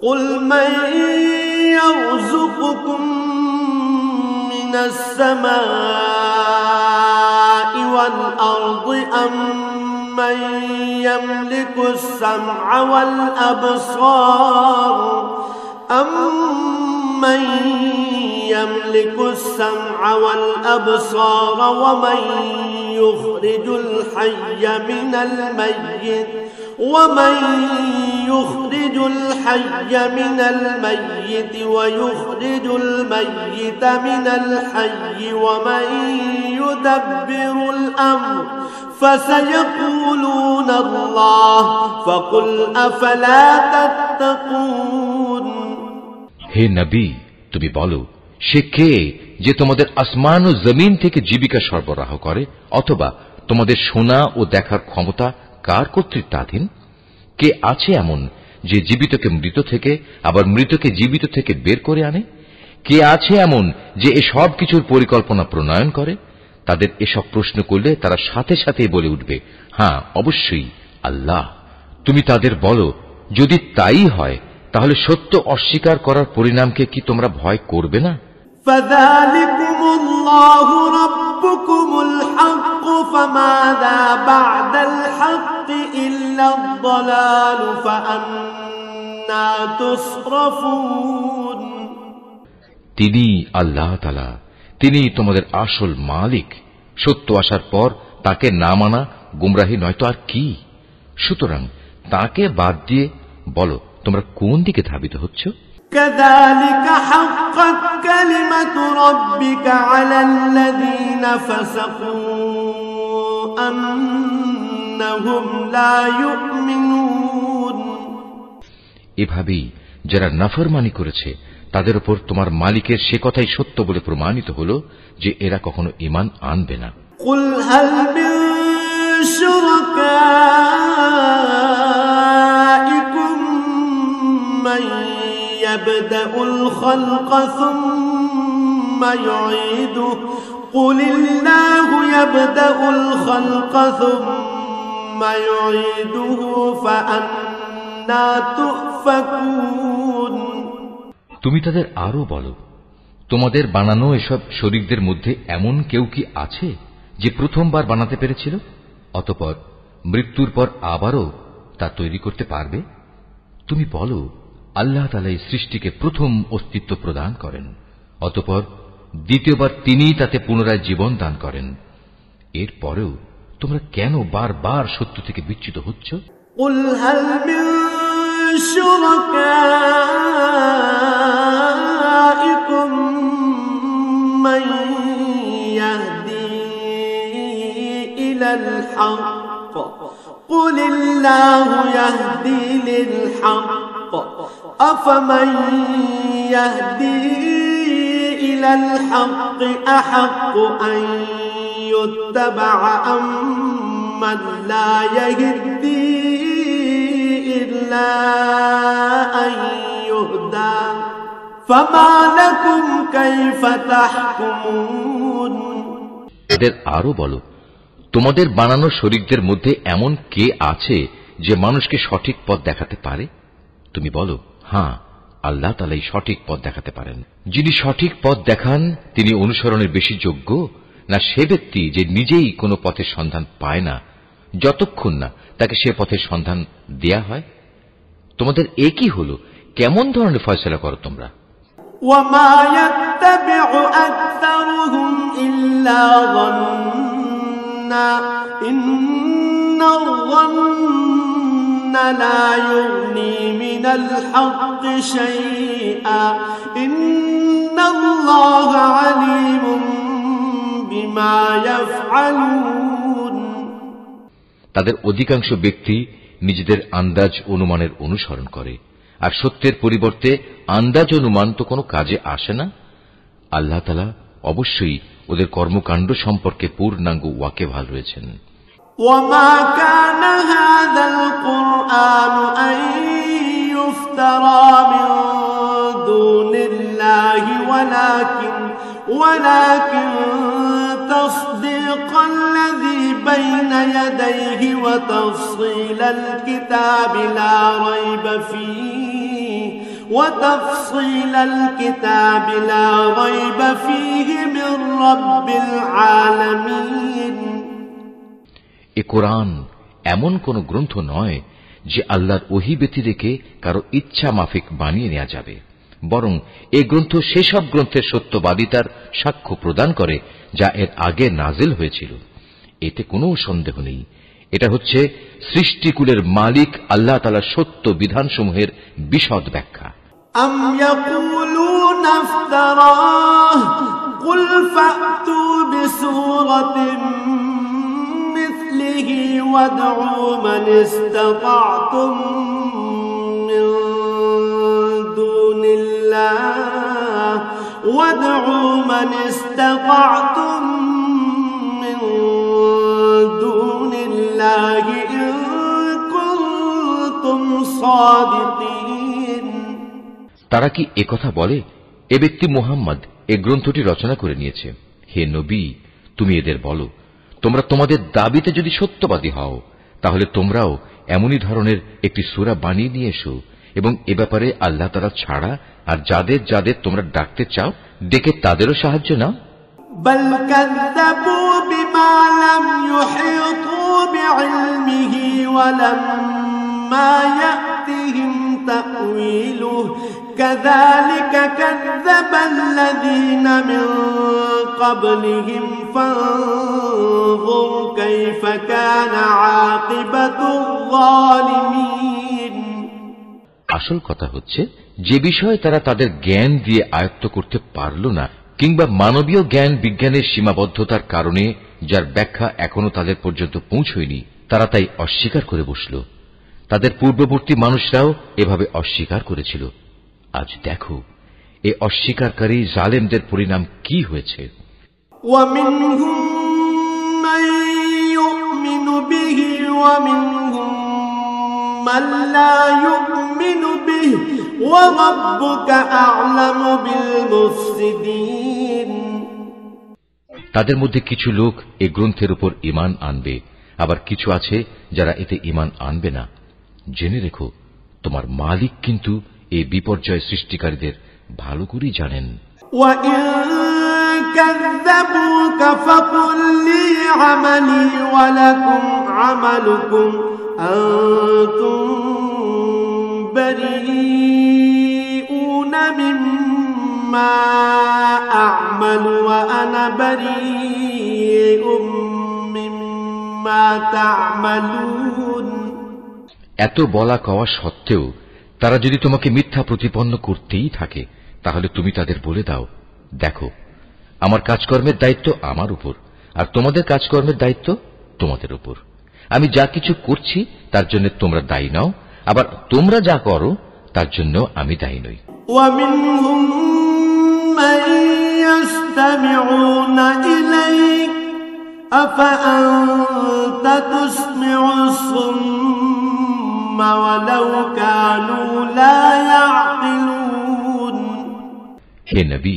قُلْ مَن يَرْزُقُكُم مِّنَ السَّمَاءِ وَالْأَرْضِ أَمَّن يَمْلِكُ السَّمْعَ وَالْأَبْصَارَ وَمَن يُخْرِجُ الْحَيَّ مِنَ الْمَيِّتِ وَيُخْرِجُ الْمَيِّتَ مِنَ الْحَيِّ وَمَن يُدَبِّرُ الْأَمْرَ فَسَيَقُولُونَ اللَّهُ فَقُلْ أَفَلَا تَتَّقُونَ। হে নবী, তুমি বলো, সে কে যে তোমাদের আসমান ও জমিন থেকে জীবিকা সরবরাহ করে? অথবা তোমাদের শোনা ও দেখার ক্ষমতা কার কর্তৃত্বাধীন? কে আছে এমন যে জীবিতকে মৃত থেকে আবার মৃতকে জীবিত থেকে বের করে আনে? কে আছে এমন যে এসব কিছুর পরিকল্পনা প্রণয়ন করে? তাদের এসব প্রশ্ন করলে তারা সাথে সাথে বলে উঠবে, হ্যাঁ, অবশ্যই আল্লাহ। তুমি তাদের বলো, যদি তাই হয় তাহলে সত্য অস্বীকার করার পরিণামকে কি তোমরা ভয় করবে না? فَذَلِكُمُ اللَّهُ رَبُّكُمُ الْحَقُّ فَمَاذَا بَعْدَ الْحَقِّ إِلَّا الضَّلَالُ فَأَنَّىٰ تصرفون তিনি আল্লাহ তাআলা, তিনি তোমাদের আসল মালিক। সত্য আসার পর তাকে না মানা গুমরাহি নয়তো আর কি। সুতরাং তাকে বাদ দিয়ে বলো তোমরা কোন দিকে ধাবিত হচ্ছ। كذلك حقت كلمة ربك على الذين فسقوا أنهم لا يؤمنون এভাবেই যারা নাফরমানি করেছে তাদের উপর তোমার মালিকের সে কথাই সত্য বলে প্রমাণিত হলো যে এরা কখনো ঈমান আনবে না। قل هل من شركائكم من يبدأ الخلق ثم يعيده قل الله يبدأ الخلق ثم يعيده فأنى تؤفكون তুমি তাদের আরো বলো, তোমাদের বানানো এসব শরীকদের মধ্যে এমন কেউ কি আছে যে প্রথমবার বানাতে পেরেছিল, অতঃপর মৃত্যুর পর আবারও তা তৈরি করতে পারবে? তুমি বলো, আল্লাহ তাআলা এই সৃষ্টিকে প্রথম অস্তিত্ব প্রদান করেন, অতঃপর দ্বিতীয়বার তিনিই তাতে পুনরায় জীবন দান করেন। এরপরেও তোমরা কেন বারবার সত্য থেকে বিচ্যুত হচ্ছ? قل هل من شركائكم من يهدي إلى الحق قل الله يهدي للحق أفمن يهدي إلى الحق أحق أن يتبع أم من لا يهدي إلا أن يهدى فما لكم كيف تحكمون এদের আরো বলো, তোমাদের বানানো শরীকদের মধ্যে এমন কে আছে যে মানুষকে সঠিক পথ দেখাতে পারে? তুমি বলো, হ্যাঁ, আল্লাহ তাআলাই সঠিক পথ দেখাতে পারেন। যিনি সঠিক পথ দেখান তিনি অনুসরণের বেশি যোগ্য না সে ব্যক্তি যে নিজেই কোনো পথের সন্ধান পায় না যতক্ষণ না তাকে সে পথের সন্ধান দেয়া হয়? তোমাদের একই হলো, কেমন ধরনের ফয়সালা করো তোমরা? وما يتبع أكثرهم إلا ظنا إن الظن لا يغني من الحق شيئا إن الله عليم بما يفعلون তাদের অধিকাংশ ব্যক্তি নিজেদের আন্দাজ অনুমানের অনুসরণ করে, আর সত্যের পরিবর্তে আন্দাজ অনুমান তো কোনো কাজে আসে না। আল্লাহ তাআলা অবশ্যই ওদের কর্মকাণ্ড সম্পর্কে পূর্ণাঙ্গ ওয়াকিবহাল রয়েছেন। وما كان هذا القرآن أن يفترى من دون الله ولكن تصديق الذي بين يديه وتفصيل الكتاب لا ريب فيه من رب العالمين এ কোরআন এমন কোন গ্রন্থ নয় যে আল্লাহর ওহী ব্যতি রেখে কারো ইচ্ছা মাফিক বানিয়ে নেওয়া যাবে, বরং এ গ্রন্থ সেসব গ্রন্থের সত্যবাদিতার সাক্ষ্য প্রদান করে যা এর আগে নাজিল হয়েছিল। এতে কোনো সন্দেহ নেই, এটা হচ্ছে সৃষ্টিকুলের মালিক আল্লাহ তাআলার সত্য বিধানসমূহের বিশদ ব্যাখ্যা। أم يقولون افتراه قل فأتوا بسورة مثله وادعوا من استطعتم من دون الله إن كنتم صادقين তারা কি একথা বলে, এ ব্যক্তি মুহাম্মদ এ গ্রন্থটি রচনা করে নিয়েছে? হে নবী, তুমি এদের বলো, তোমরা তোমাদের দাবিতে যদি সত্যবাদী হও তাহলে তোমরাও এমনই ধরনের একটি সূরা বানিয়ে নিয়ে এসো এবং এ ব্যাপারে আল্লাহ তাআলা ছাড়া আর যাদের যাদের তোমরা ডাকতে চাও ডেকে তাদেরও সাহায্য নাও। بل كذبوا بما لم يحيطوا بعلمه ولما يأتهم تأويله كذلك كذب الذين من قبلهم فانظر كيف كان عاقبة الظالمين আসল কথা হচ্ছে যে বিষয়ে তারা তাদের জ্ঞান দিয়ে আয়ত্ত করতে পারল না কিংবা মানবীয় জ্ঞান বিজ্ঞানের সীমাবদ্ধতার কারণে যার ব্যাখ্যা এখনো তাদের পর্যন্ত পৌঁছয়নি তারা তাই অস্বীকার করে বসল তাদের পূর্ববর্তী মানুষরাও এভাবে অস্বীকার করেছিল আজ দেখো এই অস্বীকারী জালেমদের পরিণাম কি হয়েছে ومنهم من يؤمن به ومنهم من لا يؤمن به وربك أعلم بالمفسدين তাদের মধ্যে কিছু লোক এই গ্রন্থের উপর ঈমান আনবে আবার কিছু আছে যারা এতে ঈমান আনবে না জেনে রেখো তোমার মালিক কিন্তু এই বিপর্যয় সৃষ্টিকারীদের ভালো করেই জানেন وَإِن كَذَّبُوكَ فَقُل لِّي عَمَلِي وَلَكُمْ عَمَلُكُمْ أَنتُم بَرِيئُونَ مِمَّا أَعْمَلُ وَأَنَا بَرِيءٌ مِّمَّا تَعْمَلُونَ এত বলা কওয়া সত্ত্বেও তারা যদি তোমাকে মিথ্যা প্রতিপন্ন করতেই থাকে তাহলে তুমি তাদের বলে দাও দেখো আমার কাজকর্মের দায়িত্ব আমার উপর আর তোমাদের কাজকর্মের দায়িত্ব তোমাদের উপর আমি যা কিছু করছি তার জন্য তোমরা দায়ী নাও আবার তোমরা যা করো তার জন্য আমি দায়ী নই وَمِنْهُمْ مَنْ يَسْتَمِعُونَ إِلَيْكَ أَفَأَنْتَ تُسْمِعُ الصُّمَّ وَلَوْ كَانُوا لَا يَعْقِلُونَ হে নবী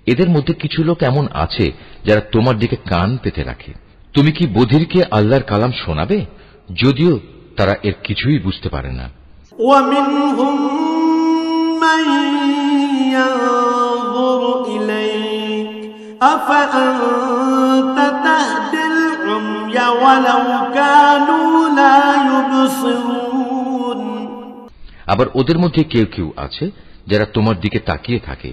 এদের মধ্যে কিছু লোক এমন আছে যারা তোমার দিকে কান পেতে রাখে তুমি কি বধিরকে আল্লাহর কালাম শোনাবে যদিও তারা এর কিছুই বুঝতে পারে না وَمِنْهُمْ مَنْ يَنظُرُ إِلَيْكَ أَفَأَنْتَ تَهْدِي الْعُمْيَ وَلَوْ كَانُوا لَا يُبْصِرُونَ আবার ওদের মধ্যে কেউ কেউ আছে যারা তোমার দিকে তাকিয়ে থাকে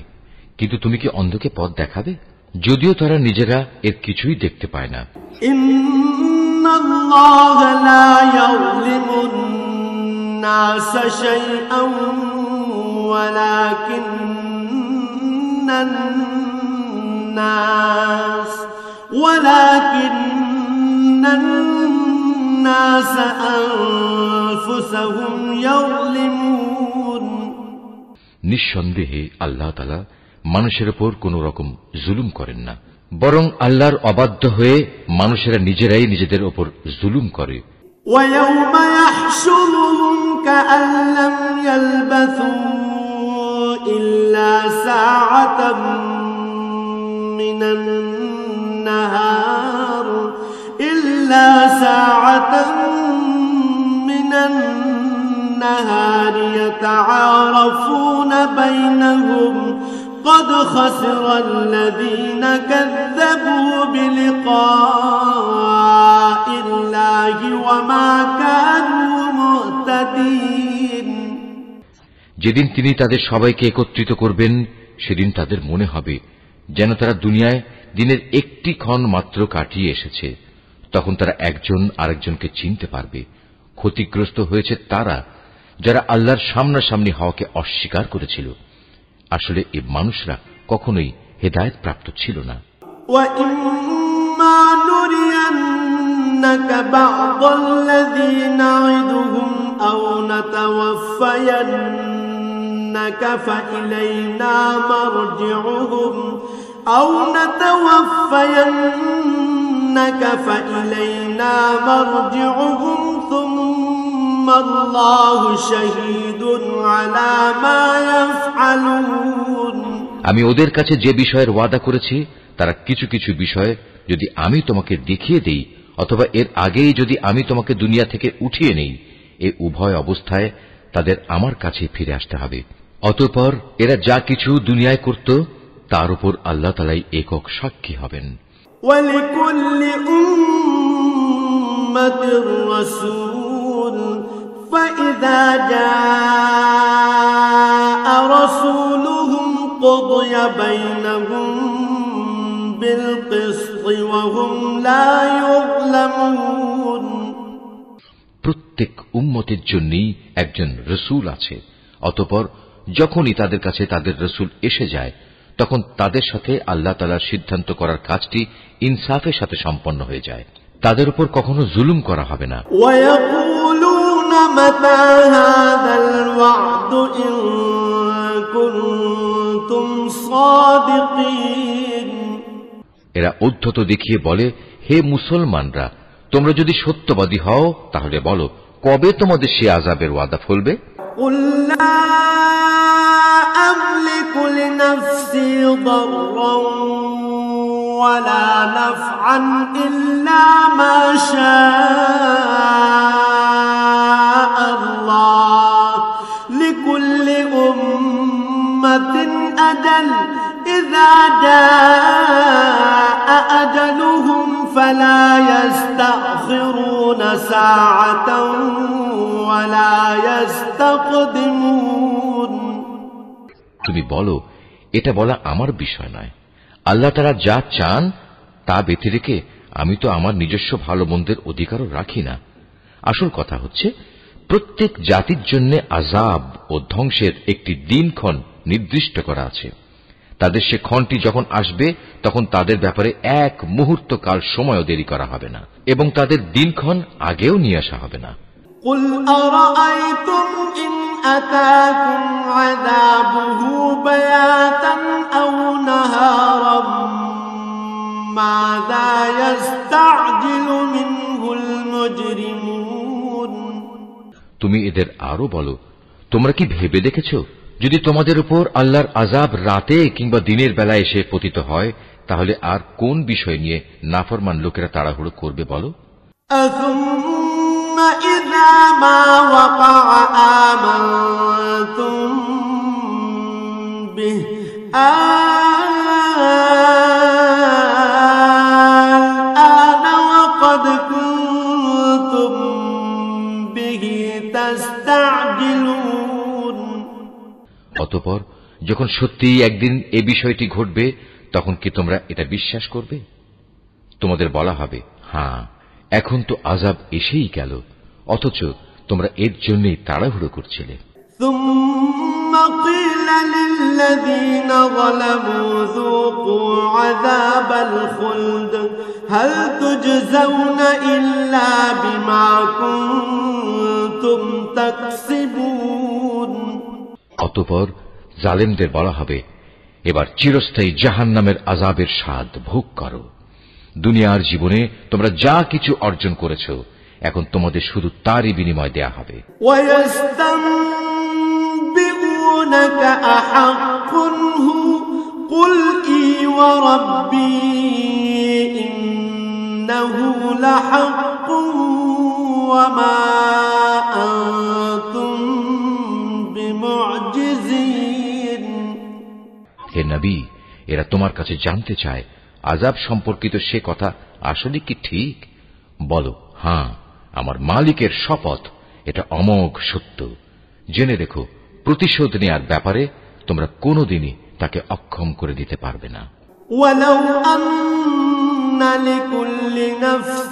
কিন্তু তুমি কি অন্ধকে পথ দেখাবে যদিও তারা নিজেরা এর কিছুই দেখতে পায় না ইন্নাল্লাহা লা ইয়াযলিমুন-নাস শাইআন ওয়ালাকিন্নান-নাস আনফুসাহুম ইয়াযলিমুন নিঃসন্দেহে আল্লাহ তাআলা মানুষের উপর কোন রকম জুলুম করেন না বরং আল্লাহর অবাধ্য হয়ে মানুষেরা নিজেরাই নিজেদের উপর জুলুম করে وَيَوْمَ يَحْشُرُهُمْ كَأَن لَّمْ يَلْبَثُوا إِلَّا سَاعَةً مِّنَ النَّهَارِ يَتَعَارَفُونَ بَيْنَهُمْ قد خسر الذين كذبوا بلقاء الله وما كانوا مهتدين যেদিন তিনি তাদের সবাইকে একত্রিত করবেন সেদিন তাদের মনে হবে যেন তারা দুনিয়ায় দিনের একটি ক্ষণ মাত্র কাটিয়ে এসেছে তখন তারা একজন আরেকজনকে চিনতে পারবে ক্ষতিগ্রস্ত হয়েছে তারা যারা আল্লাহর সামনাসামনি হওয়াকে অস্বীকার করেছিল আসলে এই মানুষরা কখনোই হেদায়েত প্রাপ্ত ছিল না وَإِمَّا نُرِيَنَّكَ بَعْضَ الَّذِي نَعِدُهُمْ أَوْ نَتَوَفَّيَنَّكَ فَإِلَيْنَا مَرْجِعُهُمْ ثُمَّ اللَّهُ شَهِيدٌ عَلَى مَا يَفْعَلُونَ আমি ওদের কাছে যে বিষয়ের ওয়াদা করেছি তারা কিছু কিছু বিষয় যদি আমি তোমাকে দেখিয়ে দেই অথবা এর আগেই যদি আমি তোমাকে দুনিয়া থেকে উঠিয়ে নেই এই উভয় অবস্থায় তাদের আমার কাছে ফিরে আসতে হবে অতঃপর এরা যা কিছু দুনিয়ায় করত তার উপর আল্লাহ তাআলাই একক সাক্ষী হবেন وَلِكُلِّ أُمَّةٍ رَّسُولٌ فإذا جاء رسولهم قضي بينهم بالقسط وهم لا يظلمون প্রত্যেক উম্মতের জন্যই একজন রসুল আছে। অতঃপর যখনই তাদের কাছে তাদের রসুল এসে যায় তখন তাদের সাথে আল্লাহ তাআলার সিদ্ধান্ত করার কাজটি ইনসাফের সাথে সম্পন্ন হয়ে যায়। তাদের উপর কখনো জুলুম করা হবে না। ويقولون متى هذا الوعد إن كنتم صادقين এরা উদ্ধত দেখিয়ে বলে, হে মুসলমানরা, তোমরা যদি সত্যবাদী হও তাহলে বলো, কবে তোমাদের সে আযাবের ওয়াদা ফলবে? قل لا أملك لنفسي ضرا ولا نفعا إلا ما شاء الله لكل أمة أجل إذا جاء أجلهم فلا يستأخرون ساعة ولا يستقدمون তুমি বলো, এটা বলা আমার বিষয় নয়। আল্লাহ তাআলা যা চান তা ব্যতি রেখে আমি তো আমার নিজস্ব ভালো মন্দের অধিকারও রাখি না। আসল কথা হচ্ছে, প্রত্যেক জাতির জন্য আযাব ও ধ্বংসের একটি দিনক্ষণ নির্দিষ্ট করা আছে। তাদের সে ক্ষণটি যখন আসবে তখন তাদের ব্যাপারে এক মুহূর্ত কাল সময়ও দেরি করা হবে না এবং তাদের দিনক্ষণ আগেও নিয়ে আসা হবে না। قل أرأيتم إن أتاكم عذابه بياتا أو نهارا ماذا يستعجل منه المجرمون তুমি এদের আরো বলো, তোমরা কি ভেবে দেখেছো, যদি তোমাদের উপর আল্লাহর আযাব রাতে কিংবা দিনের বেলা এসে পতিত হয় তাহলে আর কোন বিষয় নিয়ে নাফরমান লোকেরা তাড়াহুড়ো করবে বলো? أثم إذا ما وقع آمنتم به الآن وقد كنتم به تستعجلون অতঃপর যখন সত্যিই একদিন এ বিষয়টি ঘটবে তখন কি তোমরা এটা বিশ্বাস করবে? তোমাদের বলা হবে, হ্যাঁ, এখন তো আযাব এসেই গেল, অথচ তোমরা এর জন্যই তাড়াহুড়ো করছিলে। ثم قيل للذين ظلموا ذوقوا عذاب الخلد هل تجزون إلا بما كنتم تكسبون অতঃপর জালেমদের বলা হবে, এবার চিরস্থায়ী জাহান্নামের আযাবের স্বাদ ভোগ করো। দুনিয়ার জীবনে তোমরা যা কিছু অর্জন করেছ এখন তোমাদের শুধু তারই বিনিময় দেয়া হবে। ويستنبئونك أحق هو قل إي وربي إنه لحق وما أنتم بمعجزين হে নবী, এরা তোমার কাছে জানতে চায় আযাব সম্পর্কিত সে কথা আসলে কি ঠিক? বলো, হ্যাঁ, আমার মালিকের শপথ, এটা অমোঘ সত্য। জেনে রেখো, প্রতিশোধ নেয়ার ব্যাপারে তোমরা কোনোদিনই তাকে অক্ষম করে দিতে পারবে না। ولو أن لكل نفس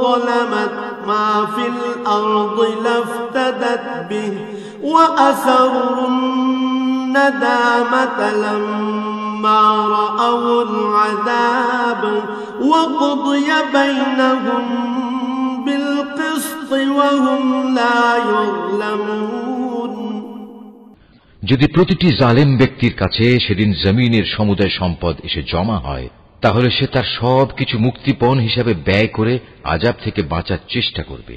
ظلمت ما في الأرض لافتدت به وأسروا الندامة لما رأوا العذاب وقضي بينهم بالقسط وهم لا يظلمون যদি প্রতিটি জালেম ব্যক্তির কাছে সেদিন জমিনের সমুদায় সম্পদ এসে জমা হয় তাহলে সে তার সব কিছু মুক্তিপণ হিসাবে ব্যয় করে আযাব থেকে বাঁচার চেষ্টা করবে।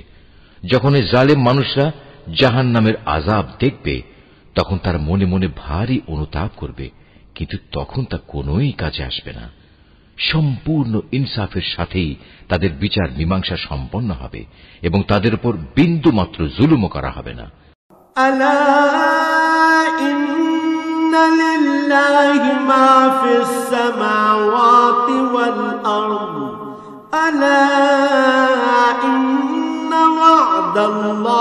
যখন এই জালেম মানুষরা জাহান্নামের আযাব দেখবে তখন তার মনে মনে ভারী অনুতাপ করবে, কিন্তু তখন তা কোনোই কাজে আসবে না। সম্পূর্ণ ইনসাফের সাথেই তাদের বিচার মীমাংসা সম্পন্ন হবে এবং তাদের উপর বিন্দু মাত্র জুলুমও করা হবে না। ألا إن لله ما في السماوات والأرض ألا إن وعد الله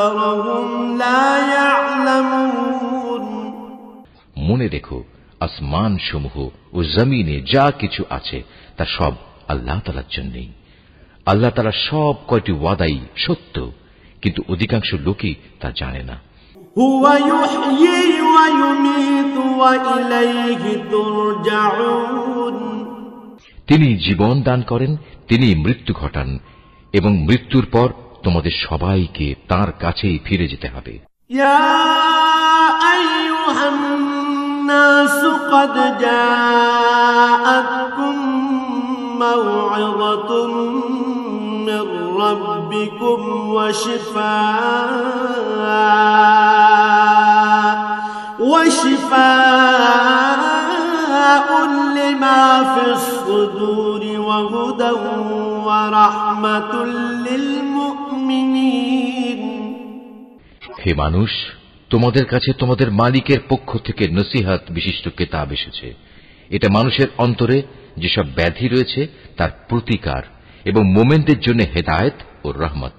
أكثرهم لا يعلمون মনে রেখো আসমান সমূহ ও জমিনে যা কিছু আছে তা সব আল্লাহ তাআলার জন্যই। আল্লাহ তাআলা সব কয়টি ওয়াদাই সত্য, কিন্তু অধিকাংশ লোকই তা জানে না। هو يحيي ويميت وإليه ترجعون তিনি জীবন দান করেন, তিনি মৃত্যু ঘটান এবং মৃত্যুর পর তোমাদের সবাইকে তাঁর কাছেই ফিরে যেতে হবে। يا أيها الناس قد جاءتكم موعظة من ربكم وشفاء لما في الصدور وهدى ورحمة للمؤمنين হে মানুষ, তোমাদের কাছে তোমাদের মালিকের পক্ষ থেকে নসিহত বিশিষ্ট কিতাব এসেছে। এটা মানুষের অন্তরে যেসব ব্যাধি রয়েছে তার প্রতিকার এবং মোমেনদের জন্য হেদায়েত ও রহমত।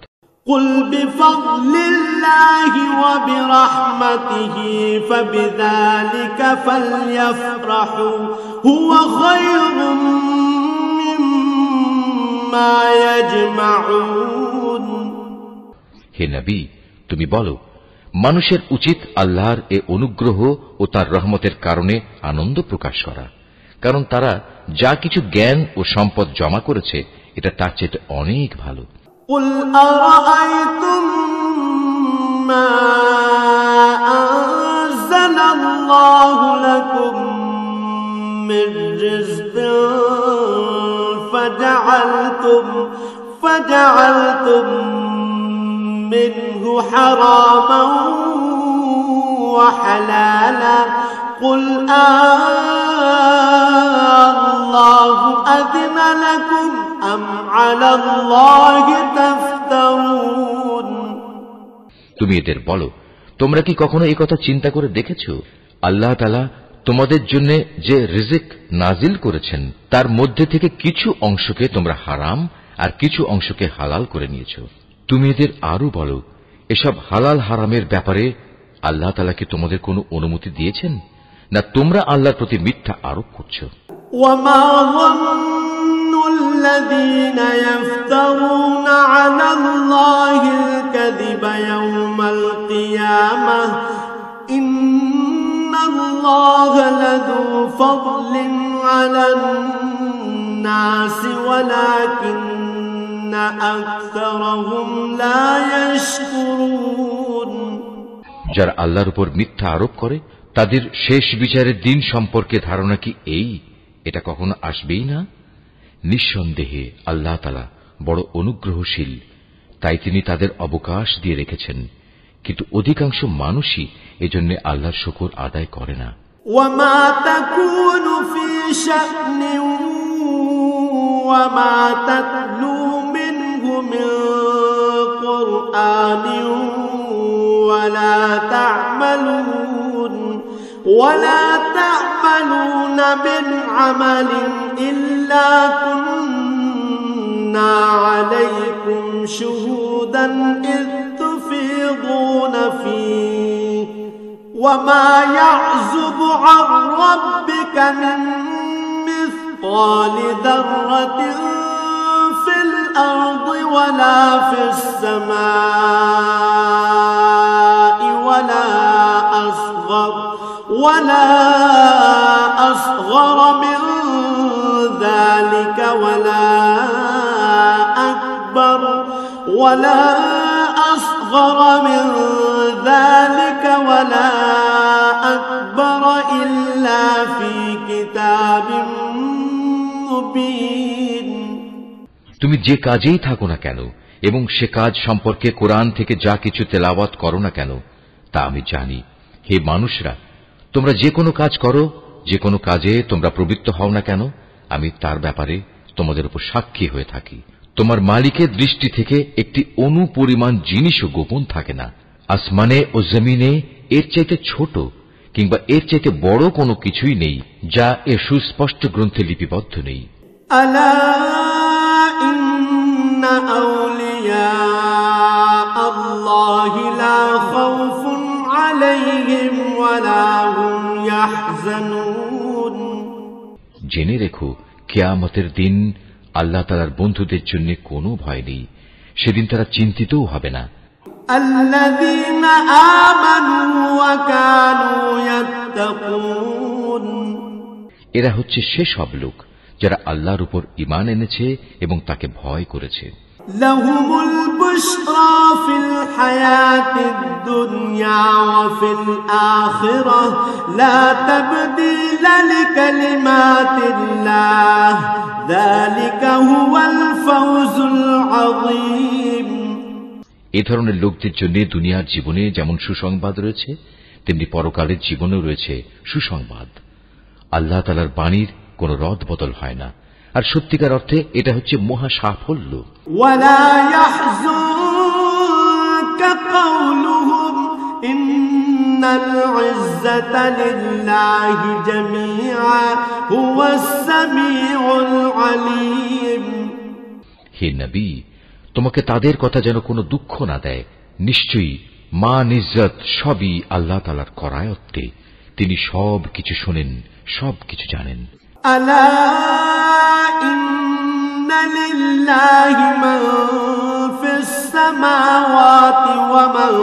قل بفضل الله وبرحمته فبذلك فليفرحوا هو خير مما يجمعون হে নবী, তুমি বলো, মানুষের উচিত আল্লাহর এ অনুগ্রহ ও তার রহমতের কারণে আনন্দ প্রকাশ করা, কারণ তারা যা কিছু জ্ঞান ও সম্পদ জমা করেছে এটা তার চেয়ে অনেক ভালো। قل أرأيتم ما أنزل الله لكم من رزق فجعلتم منه حراما وحلالا قل الله أذن لكم أم على الله تفترون তুমি এদের বলো, তোমরা কি কখনো এই কথা চিন্তা করে দেখেছো? আল্লাহ তাআলা তোমাদের জন্য যে রিজিক নাজিল করেছেন তার মধ্যে থেকে কিছু অংশকে তোমরা হারাম আর কিছু অংশকে হালাল করে নিয়েছো। তুমি এদের আরো বলো, এসব হালাল হারামের ব্যাপারে আল্লাহ তাআলা কি তোমাদের কোনো অনুমতি দিয়েছেন, না তোমরা আল্লাহর প্রতি মিথ্যা আরোপ করছো? وما ظن الذين يفترون على الله الكذب يوم القيامة إن الله لذو فضل على الناس ولكن أكثرهم لا يشكرون যারা আল্লাহর উপর মিথ্যা আরোপ করে তাদের শেষ বিচারের দিন সম্পর্কে ধারণা কি এই, এটা কখনো আসবেই না? নিঃসন্দেহে আল্লাহ তাআলা বড় অনুগ্রহশীল, তাই তিনি তাদের অবকাশ দিয়ে রেখেছেন, কিন্তু অধিকাংশ মানুষই এজন্য আল্লাহর শুকর আদায় করে না। وما تكون في شأن وما تتلو منه من قرآن ولا تعملون من عمل إلا كنا عليكم شهودا إذ تفيضون فيه وما يعزب عن ربك من مثقال ذرة في الأرض ولا في السماء ولا أصغر من ذلك ولا أصغر من ذلك ولا أكبر إلا في كتاب مبين তুমি যে কাজেই থাকো না কেন এবং সে কাজ সম্পর্কে কোরআন থেকে যা কিছু তেলাওয়াত করো না কেন তা আমি জানি। হে মানুষরা, তোমরা যে কোনো কাজ করো, যে কোনো কাজে তোমরা প্রবৃত্ত হও না কেন, আমি তার ব্যাপারে তোমাদের উপর সাক্ষী হয়ে থাকি। তোমার মালিকের দৃষ্টি থেকে একটি অণু পরিমাণ জিনিসও গোপন থাকে না। আসমানে ও জমিনে এর চাইতে ছোট কিংবা এর চাইতে বড় কোনো কিছুই নেই যা এর সুস্পষ্ট গ্রন্থে লিপিবদ্ধ নেই। আলা ইন্না আউলিয়া আল্লাহ الله لا خوف عليهم ولا هم يحزنون জেনে রেখো কিয়ামতের দিন আল্লাহ তাআলার বন্ধুদের জন্য কোনো ভয় নেই, সেদিন তারা চিন্তিতও হবে না। الذين آمنوا وكانوا يتقون এরা হচ্ছে সেসব লোক যারা আল্লাহর উপর ঈমান এনেছে এবং তাকে ভয় করেছে। لهم البشرى في الحياة الدنيا وفي الآخرة لا تبديل لكلمات الله ذلك هو الفوز العظيم এ ধরনের লোকদের জন্য দুনিয়ার জীবনে যেমন সুসংবাদ রয়েছে, তেমনি পরকালের জীবনেও রয়েছে সুসংবাদ। আল্লাহ তাআলার বাণীর কোনো রদ বদল হয় না, আর সত্যিকার অর্থে এটা হচ্ছে মহা সাফল্য। ولا يحزنك قولهم إن العزة لله جميعا هو السميع العليم হে নবী, তোমাকে তাদের কথা যেন কোনো দুঃখ না দেয়। নিশ্চয়ই মান ইজ্জত সবই আল্লাহ তাআলার করায়ত্তে, তিনি সব কিছু শোনেন, সব কিছু জানেন। ألا إن لله من في السماوات ومن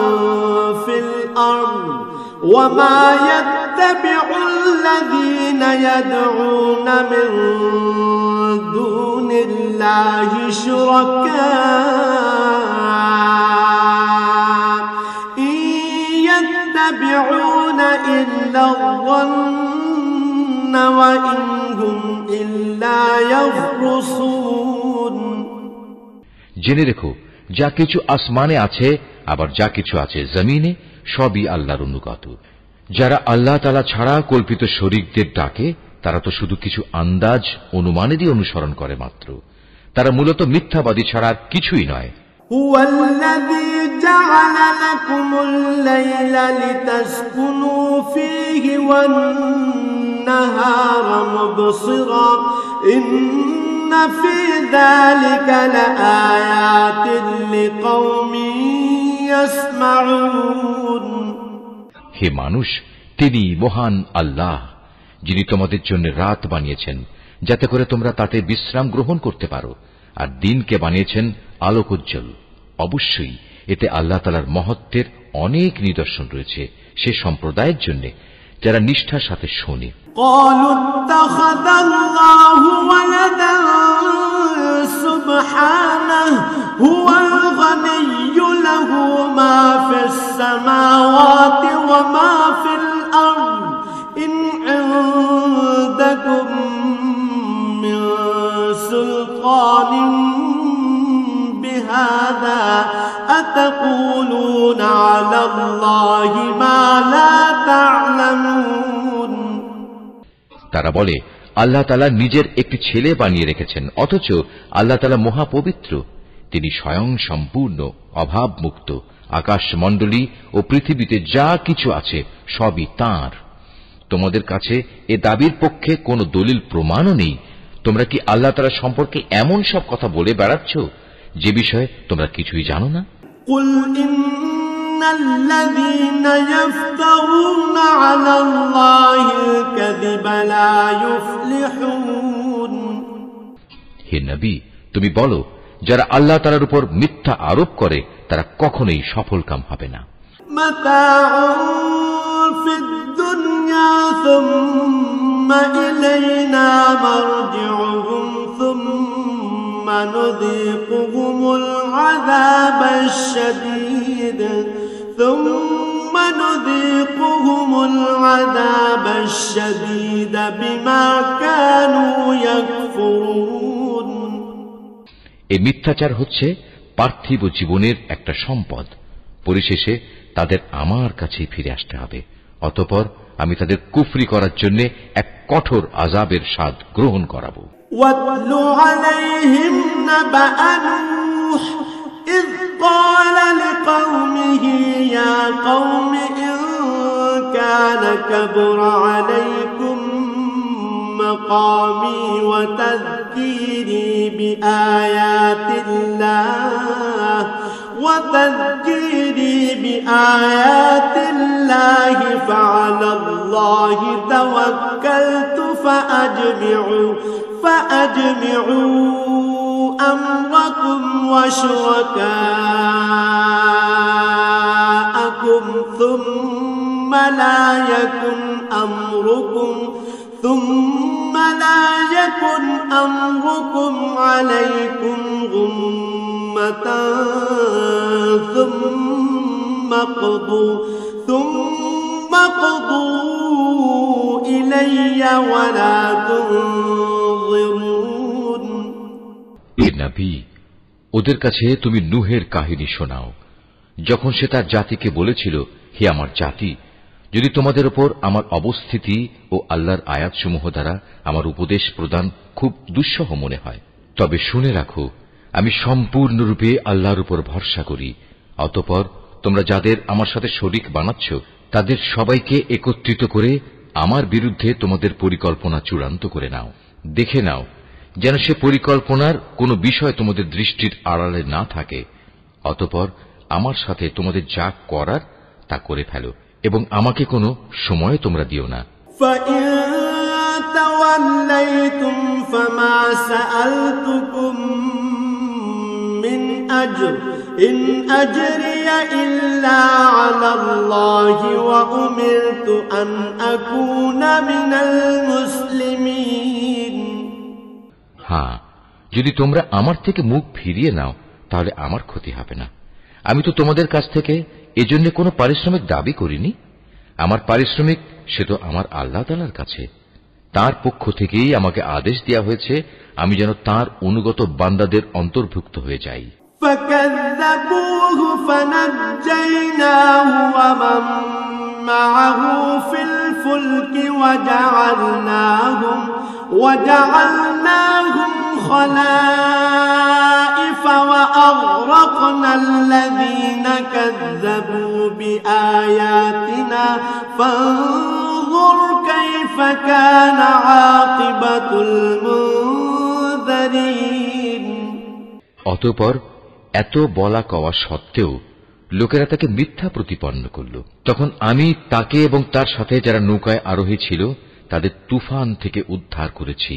في الأرض وما يتبع الذين يدعون من دون الله شركاء إن يتبعون إلا الظن وإن هم إلا يخرصون জেনে রেখো যা কিছু আসমানে আছে আবার যা কিছু আছে জমিনে সবই আল্লাহর অনুগত। যারা আল্লাহ তাআলা ছাড়া কল্পিত শরীকদের ডাকে তারা তো শুধু কিছু আন্দাজ অনুমানেরই অনুসরণ করে মাত্র, তারা মূলত মিথ্যাবাদী ছাড়া আর কিছুই নয়। هو الذي جعل لكم الليل لتسكنوا فيه والنهار مبصرا إن في ذلك لآيات لقوم يسمعون হে মানুষ, তিনি মহান আল্লাহ, যিনি তোমাদের জন্য রাত বানিয়েছেন যাতে করে তোমরা তাতে বিশ্রাম গ্রহণ করতে পারো, আর দিনকে বানিয়েছেন আলোকোজ্জ্বল। অবশ্যই এতে আল্লাহ তাআলার মহত্বের অনেক নিদর্শন রয়েছে সে সম্প্রদায়ের জন্য যারা নিষ্ঠার সাথে শোনে। قالوا اتخذ الله ولدا سبحانه هو الغني له ما في السماوات وما في الأرض إن عندكم من سلطان بهذا أتقولون على الله ما لا تعلمون তারা বলে আল্লাহ তাআলা নিজের একটি ছেলে বানিয়ে রেখেছেন, অথচ আল্লাহ তাআলা মহাপবিত্র, তিনি স্বয়ং সম্পূর্ণ অভাবমুক্ত। আকাশমণ্ডলী ও পৃথিবীতে যা কিছু আছে সবই তাঁর। তোমাদের কাছে এ দাবির পক্ষে কোনো দলিল প্রমাণও নেই। তোমরা কি আল্লাহ তাআলা সম্পর্কে এমন সব কথা বলে বেড়াচ্ছ যে বিষয়ে তোমরা কিছুই জানো না? قل إن الذين يفترون على الله الكذب لا يفلحون হে নবী, তুমি বলো যারা আল্লাহ তাআলার উপর মিথ্যা আরোপ করে তারা কখনোই সফলকাম হবে না। متاع في الدنيا ثم إلينا مرجعهم ثم نذيقهم العذاب الشديد بما كانوا يكفرون এই মিথ্যাচার হচ্ছে পার্থিব জীবনের একটা সম্পদ। পরিশেষে তাদের আমার কাছেই ফিরে আসতে হবে, অতঃপর আমি তাদের কুফরি করার জন্য এক কঠোর আযাবের স্বাদ গ্রহণ করাবো। واتل عليهم نبأ نوح إذ قال لقومه يا قوم إن كان كبر عليكم مقامي وتذكيري بآيات الله وتذكيري بآيات الله فعلى الله توكلت فأجمعوا أمركم وشركاءكم ثم لا يكن أمركم عليكم غمة ثم قضوا إلي ولا تنظرون এ নবী, ওদের কাছে তুমি নূহের কাহিনী শোনাও, যখন সে তার জাতিকে বলেছিল, হে আমার জাতি, যদি তোমাদের উপর আমার অবস্থিতি ও আল্লাহর আয়াতসমূহ দ্বারা আমার উপদেশ প্রদান খুব দুঃসহ মনে হয়, তবে শুনে রাখো, আমি সম্পূর্ণরূপে আল্লাহর উপর ভরসা করি। অতঃপর তোমরা যাদের আমার সাথে শরীক বানাচ্ছ, তাদের সবাইকে একত্রিত করে আমার বিরুদ্ধে তোমাদের পরিকল্পনা চূড়ান্ত করে নাও। দেখে নাও যেন সে পরিকল্পনার কোনো বিষয় তোমাদের দৃষ্টির আড়ালে না থাকে। অতঃপর আমার সাথে তোমাদের যা করার তা করে ফেলো এবং আমাকে কোনো সময় তোমরা দিও না। فَإِن تَوَلَّيْتُمْ فَمَا سَأَلْتُكُم مِّنْ أَجْرٍ إِنْ أَجْرِيَ إِلَّا عَلَى اللَّهِ وَأُمِرْتُ أَنْ أَكُونَ مِنَ الْمُسْلِمِينَ। হ্যাঁ, যদি তোমরা আমার থেকে মুখ ফিরিয়ে নাও তাহলে আমার ক্ষতি হবে না। আমি তো তোমাদের কাছ থেকে এজন্য কোনো পারিশ্রমিক দাবি করিনি। আমার পারিশ্রমিক সে তো আমার আল্লাহ তাআলার কাছে। তার পক্ষ থেকেই আমাকে আদেশ দেওয়া হয়েছে আমি যেন তার অনুগত বান্দাদের অন্তর্ভুক্ত হয়ে যাই। فَكَذَّبُوهُ فَنَجَّيْنَاهُ وَمَن مَّعَهُ فِي الْفُلْكِ وَجَعَلْنَاهُمْ خَلَائِفَ وَأَغْرَقْنَا الَّذِينَ كَذَّبُوا بِآيَاتِنَا فَانظُرْ كَيْفَ كَانَ عَاقِبَةُ الْمُنذَرِينَ। অতঃপর এত বলা কওয়া সত্ত্বেও লোকেরা তাকে মিথ্যা প্রতিপন্ন করল। তখন আমি তাকে এবং তার সাথে যারা নৌকায় আরোহী ছিল তাদের তুফান থেকে উদ্ধার করেছি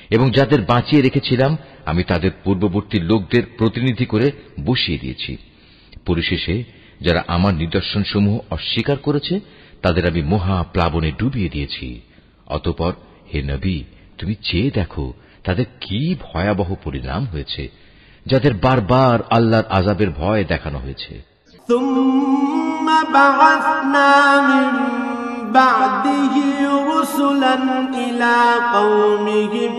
এবং যাদের বাঁচিয়ে রেখেছিলাম আমি তাদের পূর্ববর্তী লোকদের প্রতিনিধি করে বসিয়ে দিয়েছি। পরিশেষে যারা আমার নিদর্শনসমূহ অস্বীকার করেছে তাদের আমি মহা প্লাবনে ডুবিয়ে দিয়েছি। অতঃপর হে নবী, তুমি চেয়ে দেখো তাদের কি ভয়াবহ পরিণাম হয়েছে, যাদের বারবার আল্লাহর আযাবের ভয় দেখানো হয়েছে। ثُمَّ بَعَثْنَا مِن بَعْدِهِ رُسُلًا إِلَى قَوْمِهِمْ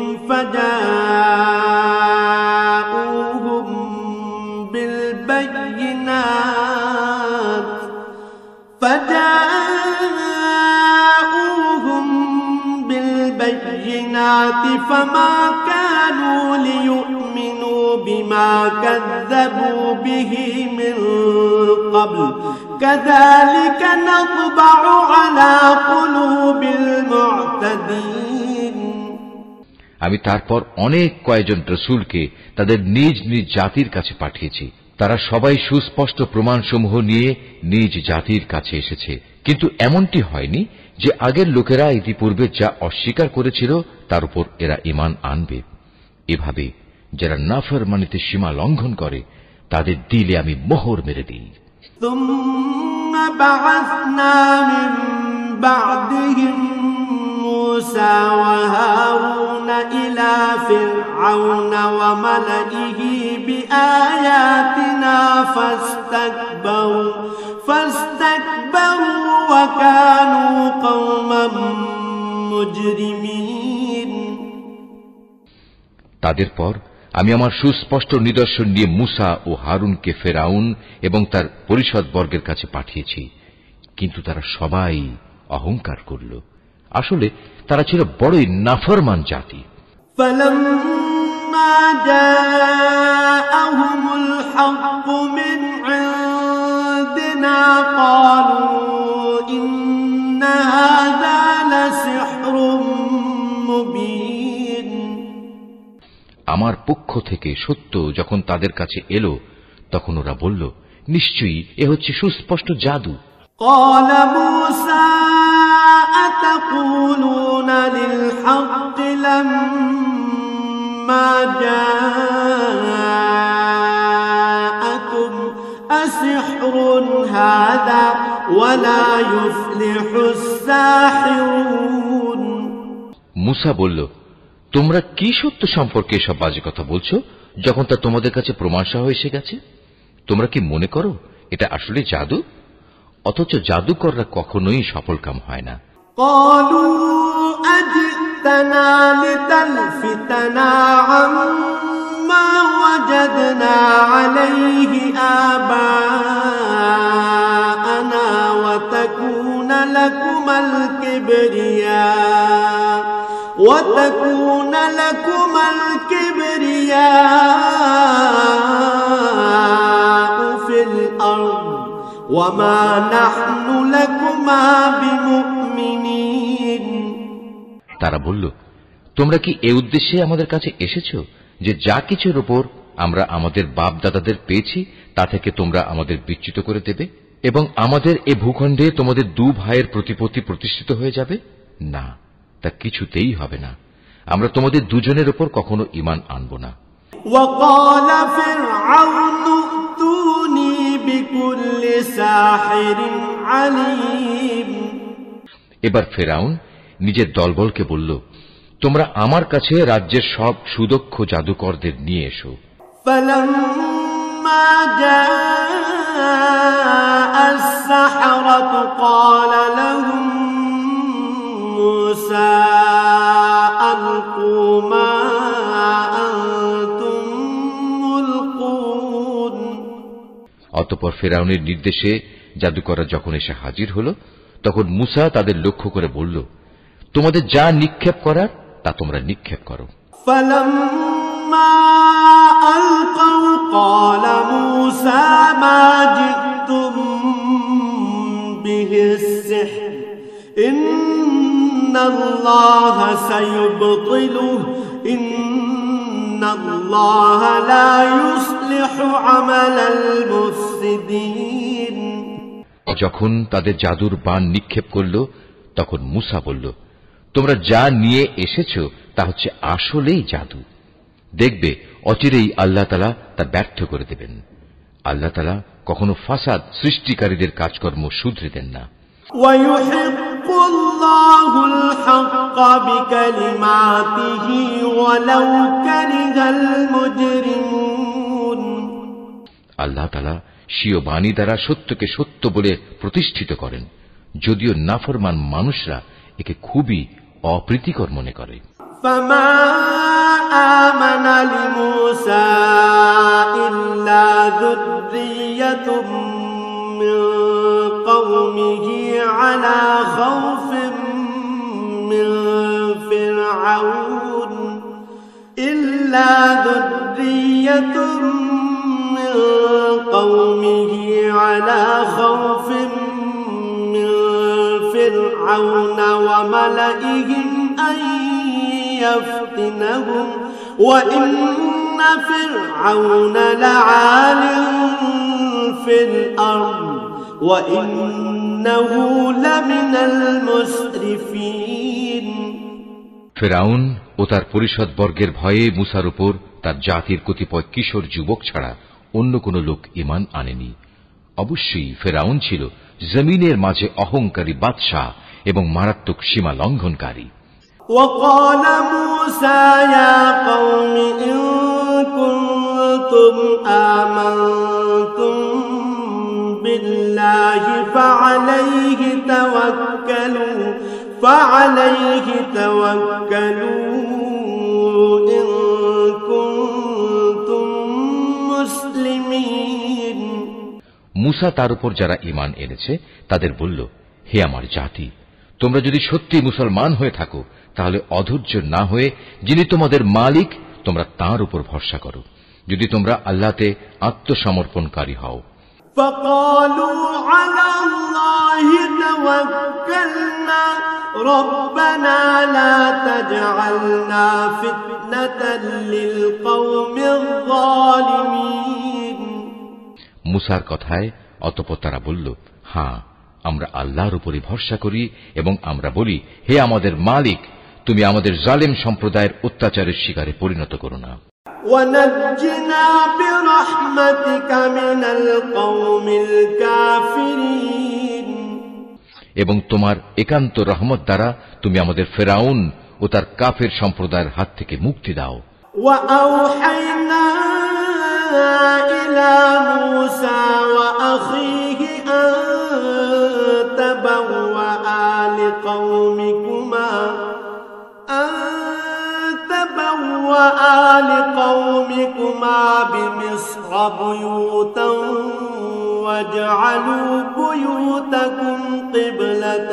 فَجَاءُوهُم بِالْبَيِّنَاتِ فَمَا كَانُوا لِيُؤْمِنُوا بِمَا كَذَّبُوا بِهِ مِن قَبْلُ كَذَلِكَ نَطْبَعُ عَلَى قُلُوبِ الْمُعْتَدِينَ। আমি তারপর অনেক কয়েকজন রাসূলকে তাদের নিজ নিজ জাতির কাছে পাঠিয়েছি। তারা সবাই সুস্পষ্ট প্রমাণসমূহ নিয়ে নিজ জাতির কাছে এসেছে, কিন্তু এমনটি হয়নি যে আগের লোকেরা ইতিপূর্বে যা অস্বীকার করেছিল তার উপর এরা ঈমান আনবে। এভাবে যারা নাফরমানিতে সীমা লঙ্ঘন করে তাদের দিলে আমি মোহর মেরে দিই। ثُمَّ بَعَثْنَا مِن بَعْدِهِم مُوسَىٰ وَهَارُونَ إِلَىٰ فِرْعَوْنَ وَمَلَئِهِ بِآيَاتِنَا فَاسْتَكْبَرُوا وَكَانُوا قَوْمًا مُجْرِمِينَ। তাদের পর আমি আমার সুস্পষ্ট নিদর্শন নিয়ে মূসা ও হারুনকে ফেরাউন এবং তার পরিষদবর্গের কাছে পাঠিয়েছি, কিন্তু তারা সবাই অহংকার করল। আসলে তারা ছিল বড়ই নাফরমান জাতি। فَلَمَّا جَاءَهُمُ الْحَقُّ مِنْ عِندِنَا قَالُوا إِنَّ هَذَا لَسِحْرٌ مُبِينٌ। আমার পক্ষ থেকে সত্য যখন তাদের কাছে এলো তখন ওরা বলল, নিশ্চয়ই এ হচ্ছে সুস্পষ্ট জাদু। قال موسى أتقولون للحق لما جاءكم أسحر هذا ولا يفلح الساحرون। মুসা বলল, তোমরা কি সত্য সম্পর্কে এসব বাজে কথা বলছো যখন তা তোমাদের কাছে প্রমাণ সহ এসে গেছে? তোমরা কি মনে করো এটা আসলে জাদু? অথচ জাদুকররা কখনোই সফলকাম হয় না। قالوا أجئتنا لتلفتنا عما وجدنا عليه آباءنا وتكون لكما الكبرياء في الأرض وما نحن لكما بمؤمنين। তারা বলল, তোমরা কি এ উদ্দেশ্যে আমাদের কাছে এসেছো যে যা কিছুর উপর আমরা আমাদের বাপ দাদাদের পেয়েছি তা থেকে তোমরা আমাদের বিচ্যুত করে দেবে এবং আমাদের এ ভূখণ্ডে তোমাদের দু ভাইয়ের প্রতিপত্তি প্রতিষ্ঠিত হয়ে যাবে? না, তা কিছুতেই হবে না। আমরা তোমাদের দুজনের উপর কখনো ঈমান আনব না। وقال فرعون ائتوني بكل ساحر عليم। এবার ফেরাউন নিজের দলবলকে বলল, তোমরা আমার কাছে রাজ্যের সব সুদক্ষ জাদুকরদের নিয়ে এসো। فلما جاء السحرة قال لهم موسى ألقوا ما أنتم ملقون। অতঃপর ফেরাউনের নির্দেশে জাদুকররা যখন এসে হাজির হল তখন মুসা তাদের লক্ষ্য করে বলল, তোমাদের যা নিক্ষেপ করার তা তোমরা নিক্ষেপ করো। فلما ألقوا قال موسى ما جئتم به السحر إن الله سيبطله إن الله لا يصلح عمل المفسدين। যখন তাদের জাদুর বাণ নিক্ষেপ করল তখন মুসা বলল, তোমরা যা নিয়ে এসেছো তা হচ্ছে আসলেই জাদু। দেখবে অচিরেই আল্লাহ তাআলা তা ব্যর্থ করে দেবেন। আল্লাহ তাআলা কখনো ফাসাদ সৃষ্টিকারীদের কাজকর্ম শুধরে দেন না। ويحق الله الحق بكلماته ولو كره المجرمون। আল্লাহ তাআলা স্বীয় বাণী দ্বারা সত্যকে সত্য বলে প্রতিষ্ঠিত করেন, যদিও নাফরমান মানুষরা একে খুবই অপ্রীতিকর মনে করে। فما آمن لموسى إلا ذرية من قومه على خوف من فرعون إلا ذرية من قومه على خوف من فرعون وملئهم أن يفتنهم وإن فرعون لعال في الأرض وإنه لمن المسرفين। ফেরাউন ও তার পরিষদ বর্গের ভয়ে মুসার উপর তার জাতির কতিপয় কিশোর যুবক ছাড়া অন্য কোন লোক ঈমান আনেনি। অবশ্যই ফেরাউন ছিল জমিনের মাঝে অহংকারী বাদশাহ এবং মারাত্মক সীমা লঙ্ঘনকারী। وقال موسى يا قوم إن كنتم آمنتم بالله فعليه توكلوا إن كنتم مسلمين। মুসা তার উপর যারা ঈমান এনেছে তাদের বলল, হে আমার জাতি, তোমরা যদি সত্যি মুসলমান হয়ে থাকো তাহলে অধৈর্য না হয়ে যিনি তোমাদের মালিক তোমরা তাঁর উপর ভরসা করো, যদি তোমরা আল্লাহতে আত্মসমর্পণকারী হও। فقالوا على الله توكلنا ربنا لا تجعلنا فتنة للقوم الظالمين। মুসার কথায় অতঃপর তারা বলল, হ্যাঁ, আমরা আল্লাহর উপরই ভরসা করি এবং আমরা বলি, হে আমাদের মালিক, তুমি আমাদের জালেম সম্প্রদায়ের অত্যাচারের শিকারে পরিণত করো না। وَنَجِّنَا بِرَحْمَتِكَ مِنَ الْقَوْمِ الْكَافِرِينَ এবং তোমার একান্ত রহমত দ্বারা তুমি আমাদের ফেরাউন ও তার কাফের সম্প্রদায়ের হাত থেকে মুক্তি দাও। وَأَوْحَيْنَا إِلَى مُوسَى وَأَخِيهِ أَن تَبَوَّآ لِقَوْمِكُمَا بِمِصْرَ بُيُوتًا وَاجْعَلُوا بُيُوتَكُمْ قِبْلَةً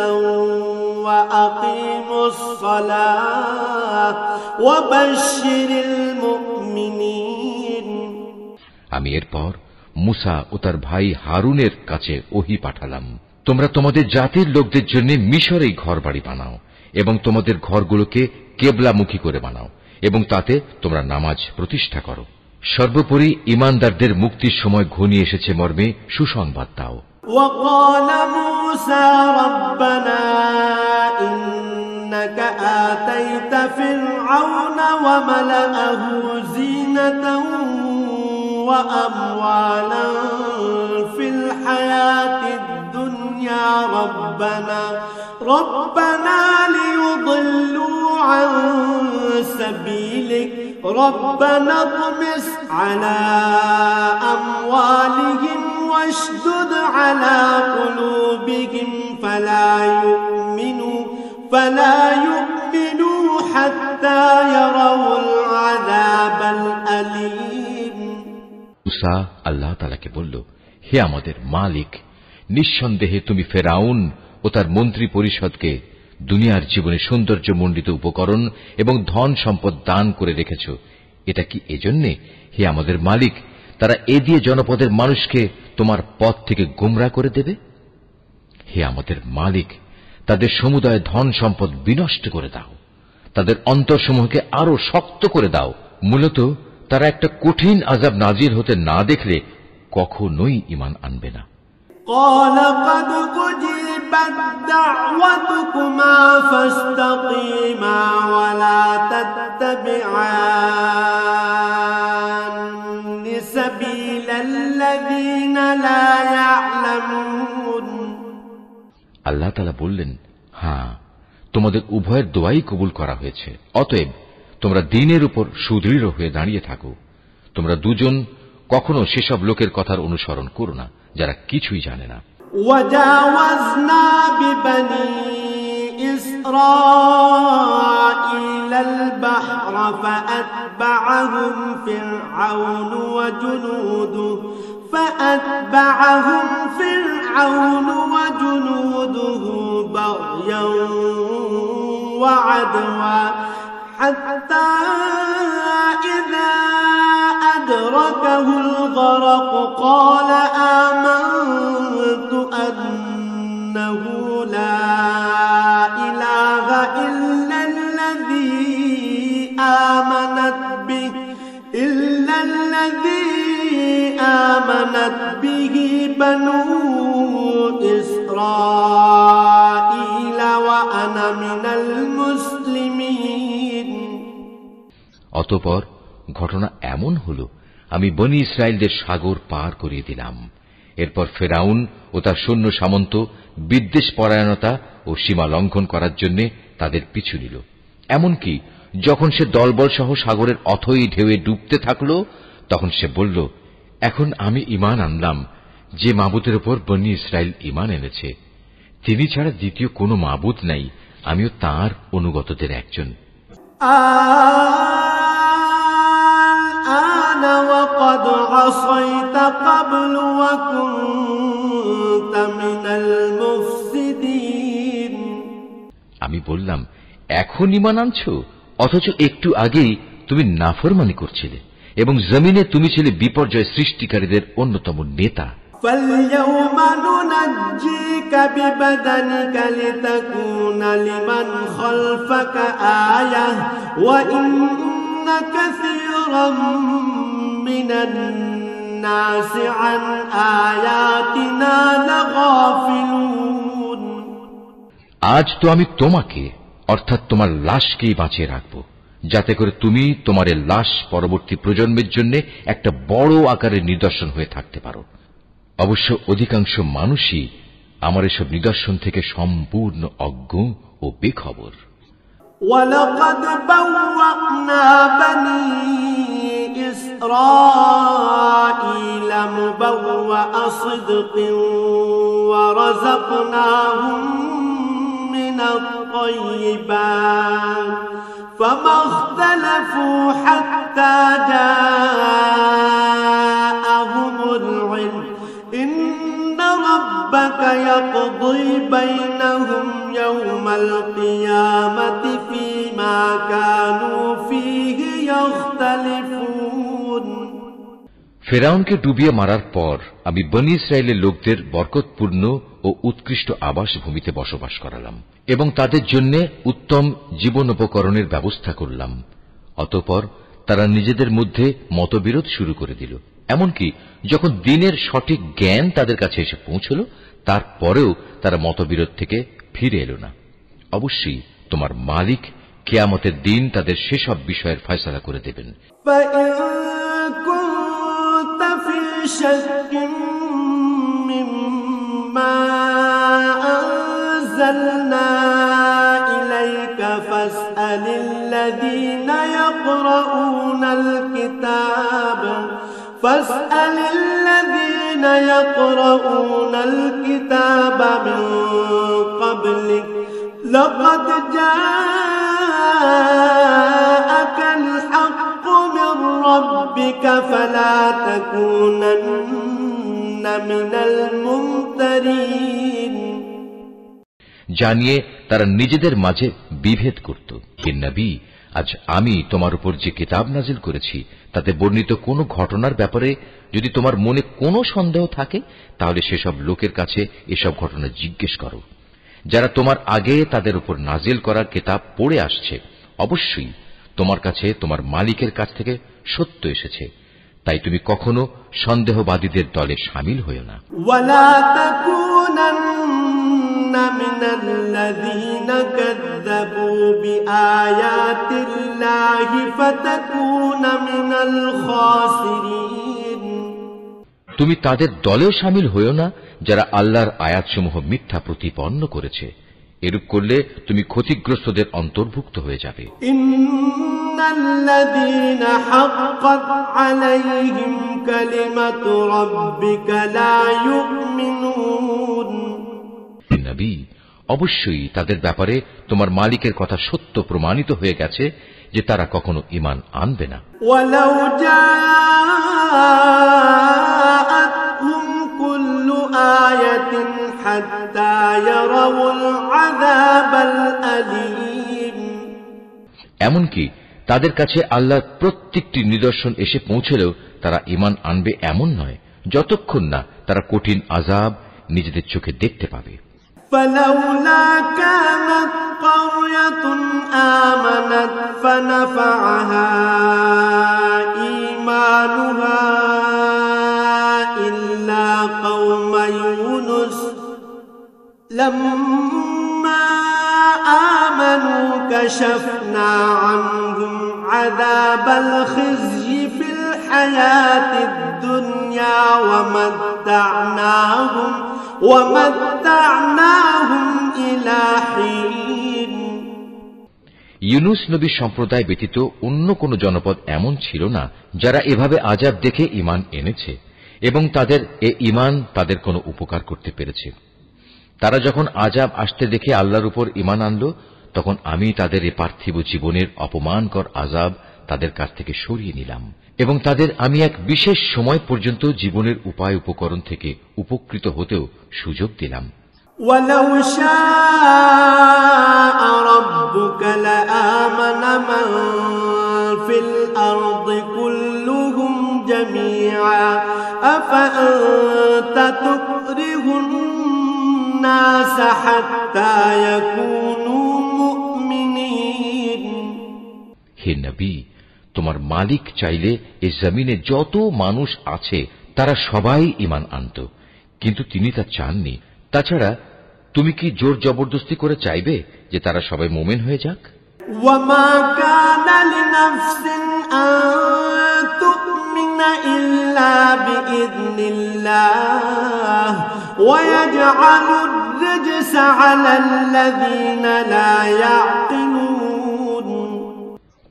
وَأَقِيمُوا الصَّلَاةَ وَبَشِّرِ الْمُؤْمِنِينَ আমি এরপর মুসা ও তার ভাই হারুনের কাছে ওহী পাঠালাম, তোমরা তোমাদের জাতির লোকদের জন্য মিশরেই ঘরবাড়ি বানাও এবং তোমাদের ঘরগুলোকে কেবলামুখী করে বানাও এবং তাতে তোমরা নামাজ প্রতিষ্ঠা করো। সর্বোপরি ঈমানদারদের মুক্তির সময় ঘনিয়ে এসেছে মর্মে সুসংবাদ দাও। وقال موسى ربنا إنك آتيت فرعون وملأه زينة وأموالا في الحياة الدنيا ربنا ليضلوا عن سبيلك ربنا اطمس على أموالهم واشدد على قلوبهم فلا يؤمنوا حتى يروا العذاب الأليم মুসা আল্লাহ তাআলাকে বলল, হে আমাদের মালিক, নিঃসন্দেহে তুমি ফেরাউন ও তার মন্ত্রী পরিষদকে দুনিয়ার জীবনে সৌন্দর্যমণ্ডিত উপকরণ এবং ধন সম্পদ দান করে রেখেছ। এটা কি এজন্যে, হে আমাদের মালিক, তারা এ দিয়ে জনপদের মানুষকে তোমার পথ থেকে গোমরা করে দেবে? হে আমাদের মালিক, তাদের সমুদায় ধন সম্পদ বিনষ্ট করে দাও, তাদের অন্তরসমূহকে আরো শক্ত করে দাও। মূলত তারা একটা কঠিন আযাব নাজিল হতে না দেখলে কখনোই ঈমান আনবে না। قال قد أجيبت دعوتكما فاستقيما ولا تتبعان سبيل الذين لا يعلمون আল্লাহ তাআলা বললেন, হ্যাঁ, তোমাদের উভয়ের দোয়াই কবুল করা হয়েছে, অতএব তোমরা দ্বীনের উপর সুদৃঢ় হয়ে দাঁড়িয়ে থাকো। তোমরা দুজন কখনো সেসব লোকের কথার অনুসরণ করো না যারা কিছুই জানে না। وجاوزنا ببني إسرائيل البحر فأتبعهم فرعون وجنوده بغيا وعدوا حتى إذا أدركه الغرق قال آمنت أنه لا إله إلا الذي آمنت به بنو إسرائيل وأنا من المسلمين অতঃপর ঘটনা এমন হল, আমি বনী ইসরায়েলদের সাগর পার করিয়ে দিলাম। এরপর ফেরাউন ও তার সৈন্য সামন্ত বিদ্বেষ পরায়ণতা ও সীমা লঙ্ঘন করার জন্য তাদের পিছু নিল। এমনকি যখন সে দলবল সহ সাগরের অথই ঢেউয়ে ডুবতে থাকল, তখন সে বলল, এখন আমি ঈমান আনলাম যে মাবুদের উপর বনী ইসরায়েল ঈমান এনেছে, তিনি ছাড়া দ্বিতীয় কোনো মাবুদ নাই, আমিও তাঁর অনুগতদের একজন। وقد عصيت قبل وكنت من المفسدين আমি বললাম, এখন ঈমান আনছো, অথচ একটু আগেই তুমি নাফরমানি করছিলে এবং জমিনে তুমি ছিলে বিপর্যয় সৃষ্টিকারীদের অন্যতম নেতা। فاليوم ننجيك ببدنك لتكون لمن خلفك آية وإن كثيرا من الناس عن آياتنا لغافلون আজ তো আমি তোমাকে অর্থাৎ তোমার লাশকেই বাঁচিয়ে রাখব, যাতে করে তুমি তোমার লাশ পরবর্তী প্রজন্মের জন্য একটা বড় আকারের নিদর্শন হয়ে থাকতে পারো। অবশ্য অধিকাংশ মানুষই আমার এসব নিদর্শন থেকে সম্পূর্ণ অজ্ঞ ও বেখবর। وَلَقَدْ بَوَّأْنَا بَنِي إِسْرَائِيلَ مُبَوَّأَ صِدْقٍ وَرَزَقْنَاهُم مِّنَ الطَّيِّبَاتِ فَمَا اخْتَلَفُوا حَتَّى جَاءَهُمُ الْعِلْمُ إِنَّ رَبَّكَ يَقْضِي بَيْنَهُمْ يَوْمَ الْقِيَامَةِ فِيمَا كَانُوا فِيهِ يَخْتَلِفُونَ ফেরাউনকে ডুবিয়ে মারার পর আমি বনী ইসরায়েলের লোকদের বরকতপূর্ণ ও উৎকৃষ্ট আবাস ভূমিতে বসবাস করালাম এবং তাদের জন্য উত্তম জীবনোপকরণের ব্যবস্থা করলাম। অতঃপর তারা নিজেদের মধ্যে মতবিরোধ শুরু করে দিল। এমনকি যখন দিনের সঠিক জ্ঞান তাদের কাছে এসে পৌঁছল, তারপরেও তারা মতবিরোধ থেকে ফিরে এলো না। অবশ্যই তোমার মালিক কিয়ামতের দিন তাদের সেসব বিষয়ের ফয়সালা করে দেবেন। شك مما أنزلنا إليك فاسأل الذين يقرؤون الكتاب من قبلك لقد جاءك الحق من ربك فلا تكونن من الممترين জানিয়ে তারা নিজেদের মাঝে বিভেদ করত। হে নবী, আজ আমি তোমার উপর যে কিতাব নাজিল করেছি তাতে বর্ণিত কোনো ঘটনার ব্যাপারে যদি তোমার মনে কোনো সন্দেহ থাকে, তাহলে সেসব লোকের কাছে এসব ঘটনা জিজ্ঞেস করো যারা তোমার আগে তাদের উপর নাজিল করা কিতাব পড়ে আসছে। অবশ্যই তোমার কাছে তোমার মালিকের কাছ থেকে সত্য এসেছে, তাই তুমি কখনো সন্দেহবাদীদের দলে শামিল হয়ো না। ওয়ালা তাকুনান্না মিনাল্লাযীনা কাযযাবু বিআয়াতিল্লাহি ফাতাকুনা মিনাল খাসিরিন। তুমি তাদের দলেও শামিল হয়ো না যারা আল্লাহর আয়াতসমূহ মিথ্যা প্রতিপন্ন করেছে। এরূপ করলে তুমি ক্ষতিগ্রস্তদের অন্তর্ভুক্ত হয়ে যাবে। ইন্নাল্লাযীনা হাক্কাত আলাইহিম কালিমাতু রাব্বিকা লা ইউমিনুন। নবী, অবশ্যই তাদের ব্যাপারে তোমার মালিকের কথা সত্য প্রমাণিত হয়ে গেছে যে তারা কখনো ঈমান আনবে না। ওয়ালাউ জাআতহুম কুল্লু আয়াতিন হাত্তা ইয়ারাউল আযাবাল আলীম। এমনকি তাদের কাছে আল্লাহর প্রত্যেকটি নিদর্শন এসে পৌঁছলেও তারা ঈমান আনবে এমন নয়, যতক্ষণ না তারা কঠিন আযাব নিজেদের চোখে দেখতে পাবে। فلولا كانت قرية آمنت فنفعها إيمانها إلا قوم يونس لما آمنوا كشفنا عنهم عذاب الخزي في الحياة الدنيا ومتعناهم إلى حين। ইউনুস নবীর সম্প্রদায় ব্যতীত অন্য কোন জনপদ এমন ছিল না যারা এভাবে আযাব দেখে ঈমান এনেছে এবং তাদের এ ঈমান তাদের কোনো উপকার করতে পেরেছে। তারা যখন আযাব আসতে দেখে আল্লাহর উপর ঈমান আনল, তখন আমি তাদের এ পার্থিব জীবনের অপমানকর আযাব তাদের কাছ থেকে সরিয়ে নিলাম এবং তাদের আমি এক বিশেষ সময় পর্যন্ত জীবনের উপায় উপকরণ থেকে উপকৃত হতেও সুযোগ দিলাম। ওয়ালাউ শাআ রাব্বুকা লাআমানা মান ফিল আরদি কুল্লুহুম জামিআ আফা আনতা তুকরিহুন নাস হাত্তা ইয়াকুনু মুমিনিন। হে নবী, তোমার মালিক চাইলে এই জমিনে যত মানুষ আছে তারা সবাই ঈমান আনত, কিন্তু তিনি তা চাননি। তাছাড়া তুমি কি জোর জবরদস্তি করে চাইবে যে তারা সবাই মুমিন হয়ে যাক? وما كان لنفس أن تؤمن إلا بإذن الله ويجعل الرجس على الذين لا يعقلون।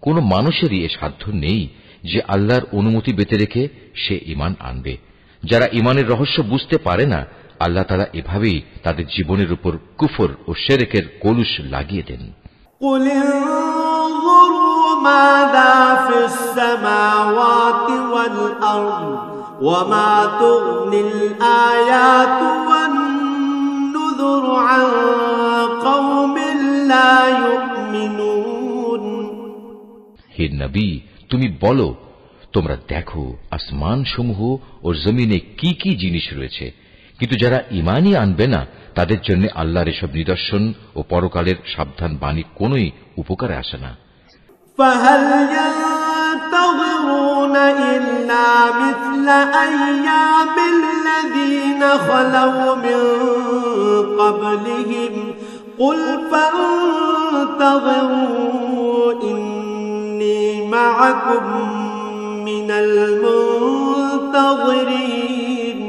কোন মানুষেরই এ সাধ্য নেই যে আল্লাহর অনুমতি বেঁধে রেখে সে ঈমান আনবে। যারা ঈমানের রহস্য বুঝতে পারে না, আল্লাহ তাআলা এভাবেই তাদের জীবনের উপর কুফর ও শিরকের কলুষ লাগিয়ে দেন। قل انظروا ماذا في السماوات والأرض وما تغني الآيات والنذر عن قوم لا يؤمنون। হে নবী, তুমি বলো, তোমরা দেখো আসমান সমূহ ও জমিনে কি কি জিনিস রয়েছে, কিন্তু যারা ঈমানই আনবে না তাদের জন্য আল্লাহর এসব নিদর্শন ও পরকালের সাবধান বাণী কোনই উপকারে আসে না। فهل ينتظرون إلا مثل أيام الذين خلوا من قبلهم قل فانتظروا إني معكم من المنتظرين।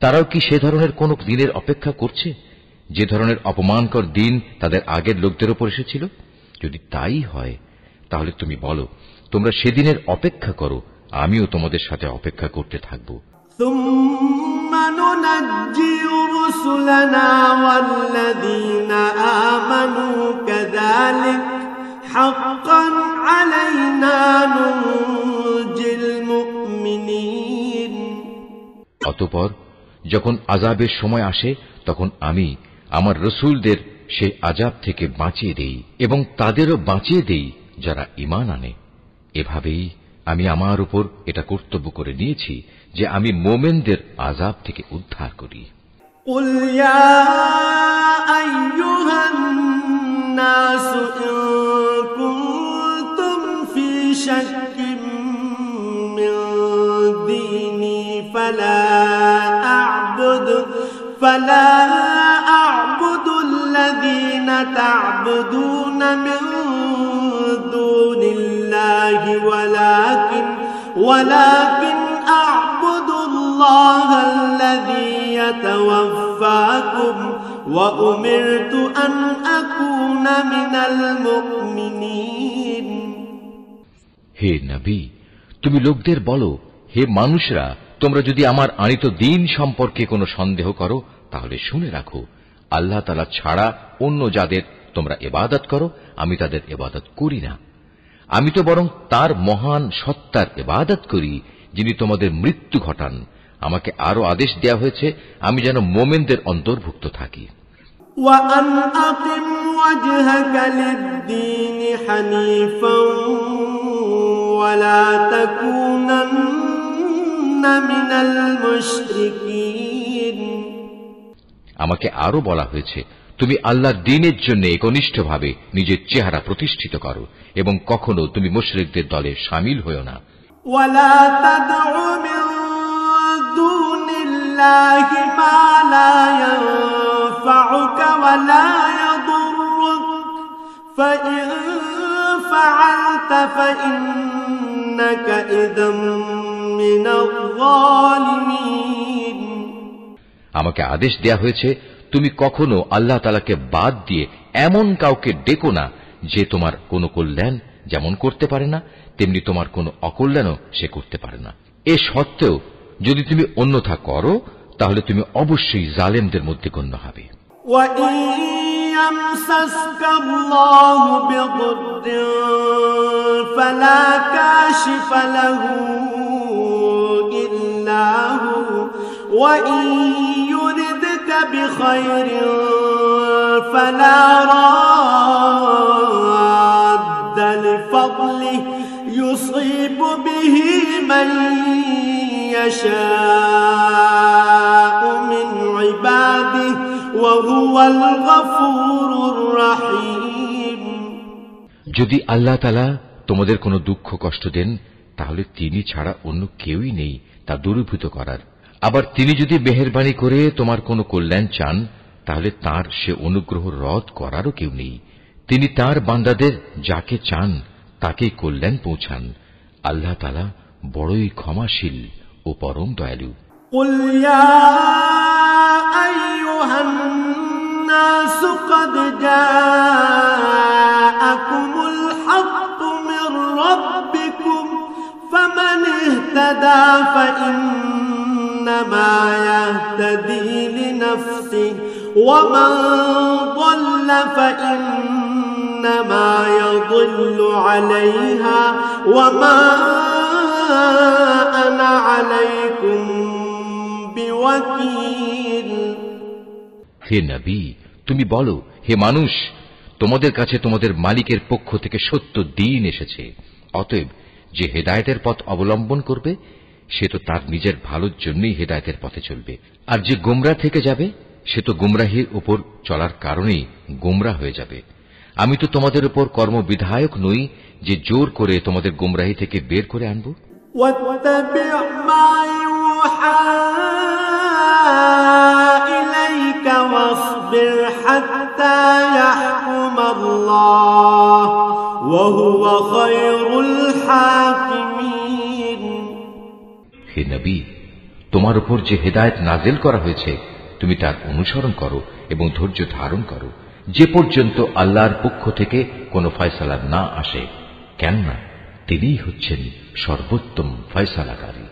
তারাও কি সে ধরনের কোন দিনের অপেক্ষা করছে যে ধরনের অপমানকর দিন তাদের আগের লোকদের উপর এসেছিল? যদি তাই হয় তাহলে তুমি বলো, তোমরা সেদিনের অপেক্ষা করো, আমিও তোমাদের সাথে অপেক্ষা করতে থাকব। ثم ننجي رسلنا والذين آمنوا كذلك حقا علينا ننجي المؤمنين। অতঃপর যখন আযাবের সময় আসে তখন আমি আমার রাসূলদের সেই আযাব থেকে বাঁচিয়ে দেই এবং তাদেরও বাঁচিয়ে দেই যারা ঈমান আনে। এভাবেই আমি আমার উপর এটা কর্তব্য করে নিয়েছি যে আমি মুমিনদের আযাব থেকে উদ্ধার করি। قل يا أيها الناس إن كنتم في شك من ديني فلا أعبد الذين تعبدون من دون الله ولكن أعبد الله الذي يتوفاكم وأمرت أن أكون من المؤمنين। হে নবী, তুমি লোকদের বলো, হে মানুষরা, তোমরা যদি আমার আনিত দ্বীন সম্পর্কে কোনো সন্দেহ করো তাহলে শুনে রাখো, আল্লাহ তাআলা ছাড়া অন্য যাদের তোমরা ইবাদত করো আমি তাদের ইবাদত করি না। আমি তো বরং তার মহান সত্তার ইবাদত করি যিনি তোমাদের মৃত্যু ঘটান। আমাকে আরো আদেশ দেয়া হয়েছে আমি যেন মুমিনদের অন্তর্ভুক্ত থাকি। وأن أقم وجهك للدين حنيفا ولا تكونن من المشركين। আমাকে আরো বলা হয়েছে তুমি আল্লাহর দ্বীনের জন্য একনিষ্ঠভাবে নিজের চেহারা প্রতিষ্ঠিত করো এবং কখনো তুমি মুশরিকদের দলে শামিল হয়ো না। ولا تدع من دون الله ما لا ينفعك ولا يضرك فإن فعلت فإنك إذا من الظالمين। আমাকে আদেশ দেয়া হয়েছে তুমি কখনো আল্লাহ তাআলাকে বাদ দিয়ে এমন কাউকে ডেকো না যে তোমার কোনো কল্যাণ যেমন করতে পারে না তেমনি তোমার কোনো অকল্যাণও সে করতে পারে না। এ সত্ত্বেও যদি তুমি অন্যথা করো তাহলে তুমি অবশ্যই জালেমদের মধ্যে গণ্য হবে। وَإِن يَمْسَسْكَ اللَّهُ بِضُرٍّ فَلَا كَاشِفَ لَهُ إِلَّا هُوَ وَإِن يُرِدْكَ بِخَيْرٍ فَلَا رَادَّ لِفَضْلِهِ يُصِيبُ بِهِ مَن يَشَاءُ مِنْ عِبَادِهِ وَهُوَ الْغَفُورُ الرَّحِيمُ। যদি আল্লাহ তাআলা তোমাদের কোনো দুঃখ কষ্ট দেন তাহলে তিনি ছাড়া অন্য কেউই নেই তা দূরীভূত করার। আবার তিনি যদি মেহেরবানি করে তোমার কোনো কল্যাণ চান, তাহলে তার সে অনুগ্রহ রদ করারও কেউ নেই। তিনি তার বান্দাদের যাকে চান তাকেই কল্যাণ পৌঁছান। আল্লাহ তাআলা বড়ই ক্ষমাশীল ও পরম দয়ালু। قل يا أيها الناس قد جاءكم الحق من ربكم فمن اهتدى فإنما يهتدي لنفسه ومن ضل فإنما يضل عليها وما أنا عليكم بوكيل। হে নবী, তুমি বলো, হে মানুষ, তোমাদের কাছে তোমাদের মালিকের পক্ষ থেকে সত্য দ্বীন এসেছে। অতএব যে হেদায়েতের পথ অবলম্বন করবে সে তো তার নিজের ভালোর জন্যই হেদায়েতের পথে চলবে, আর যে গোমরা থেকে যাবে সে তো গুমরাহির উপর চলার কারণেই গোমরা হয়ে যাবে। আমি তো তোমাদের উপর কর্মবিধায়ক নই যে জোর করে তোমাদের গুমরাহি থেকে বের করে আনব। واتبع ما يوحى إليك واصبر حتى يحكم الله وهو خير الحاكمين। হে নবী, তোমার উপর যে হেদায়েত নাজিল করা হয়েছে তুমি তার অনুসরণ করো এবং ধৈর্য ধারণ করো যে পর্যন্ত আল্লাহর পক্ষ থেকে কোনো ফয়সালা না আসে, কেননা তিনিই হচ্ছেন সর্বোত্তম ফয়সালাকারী।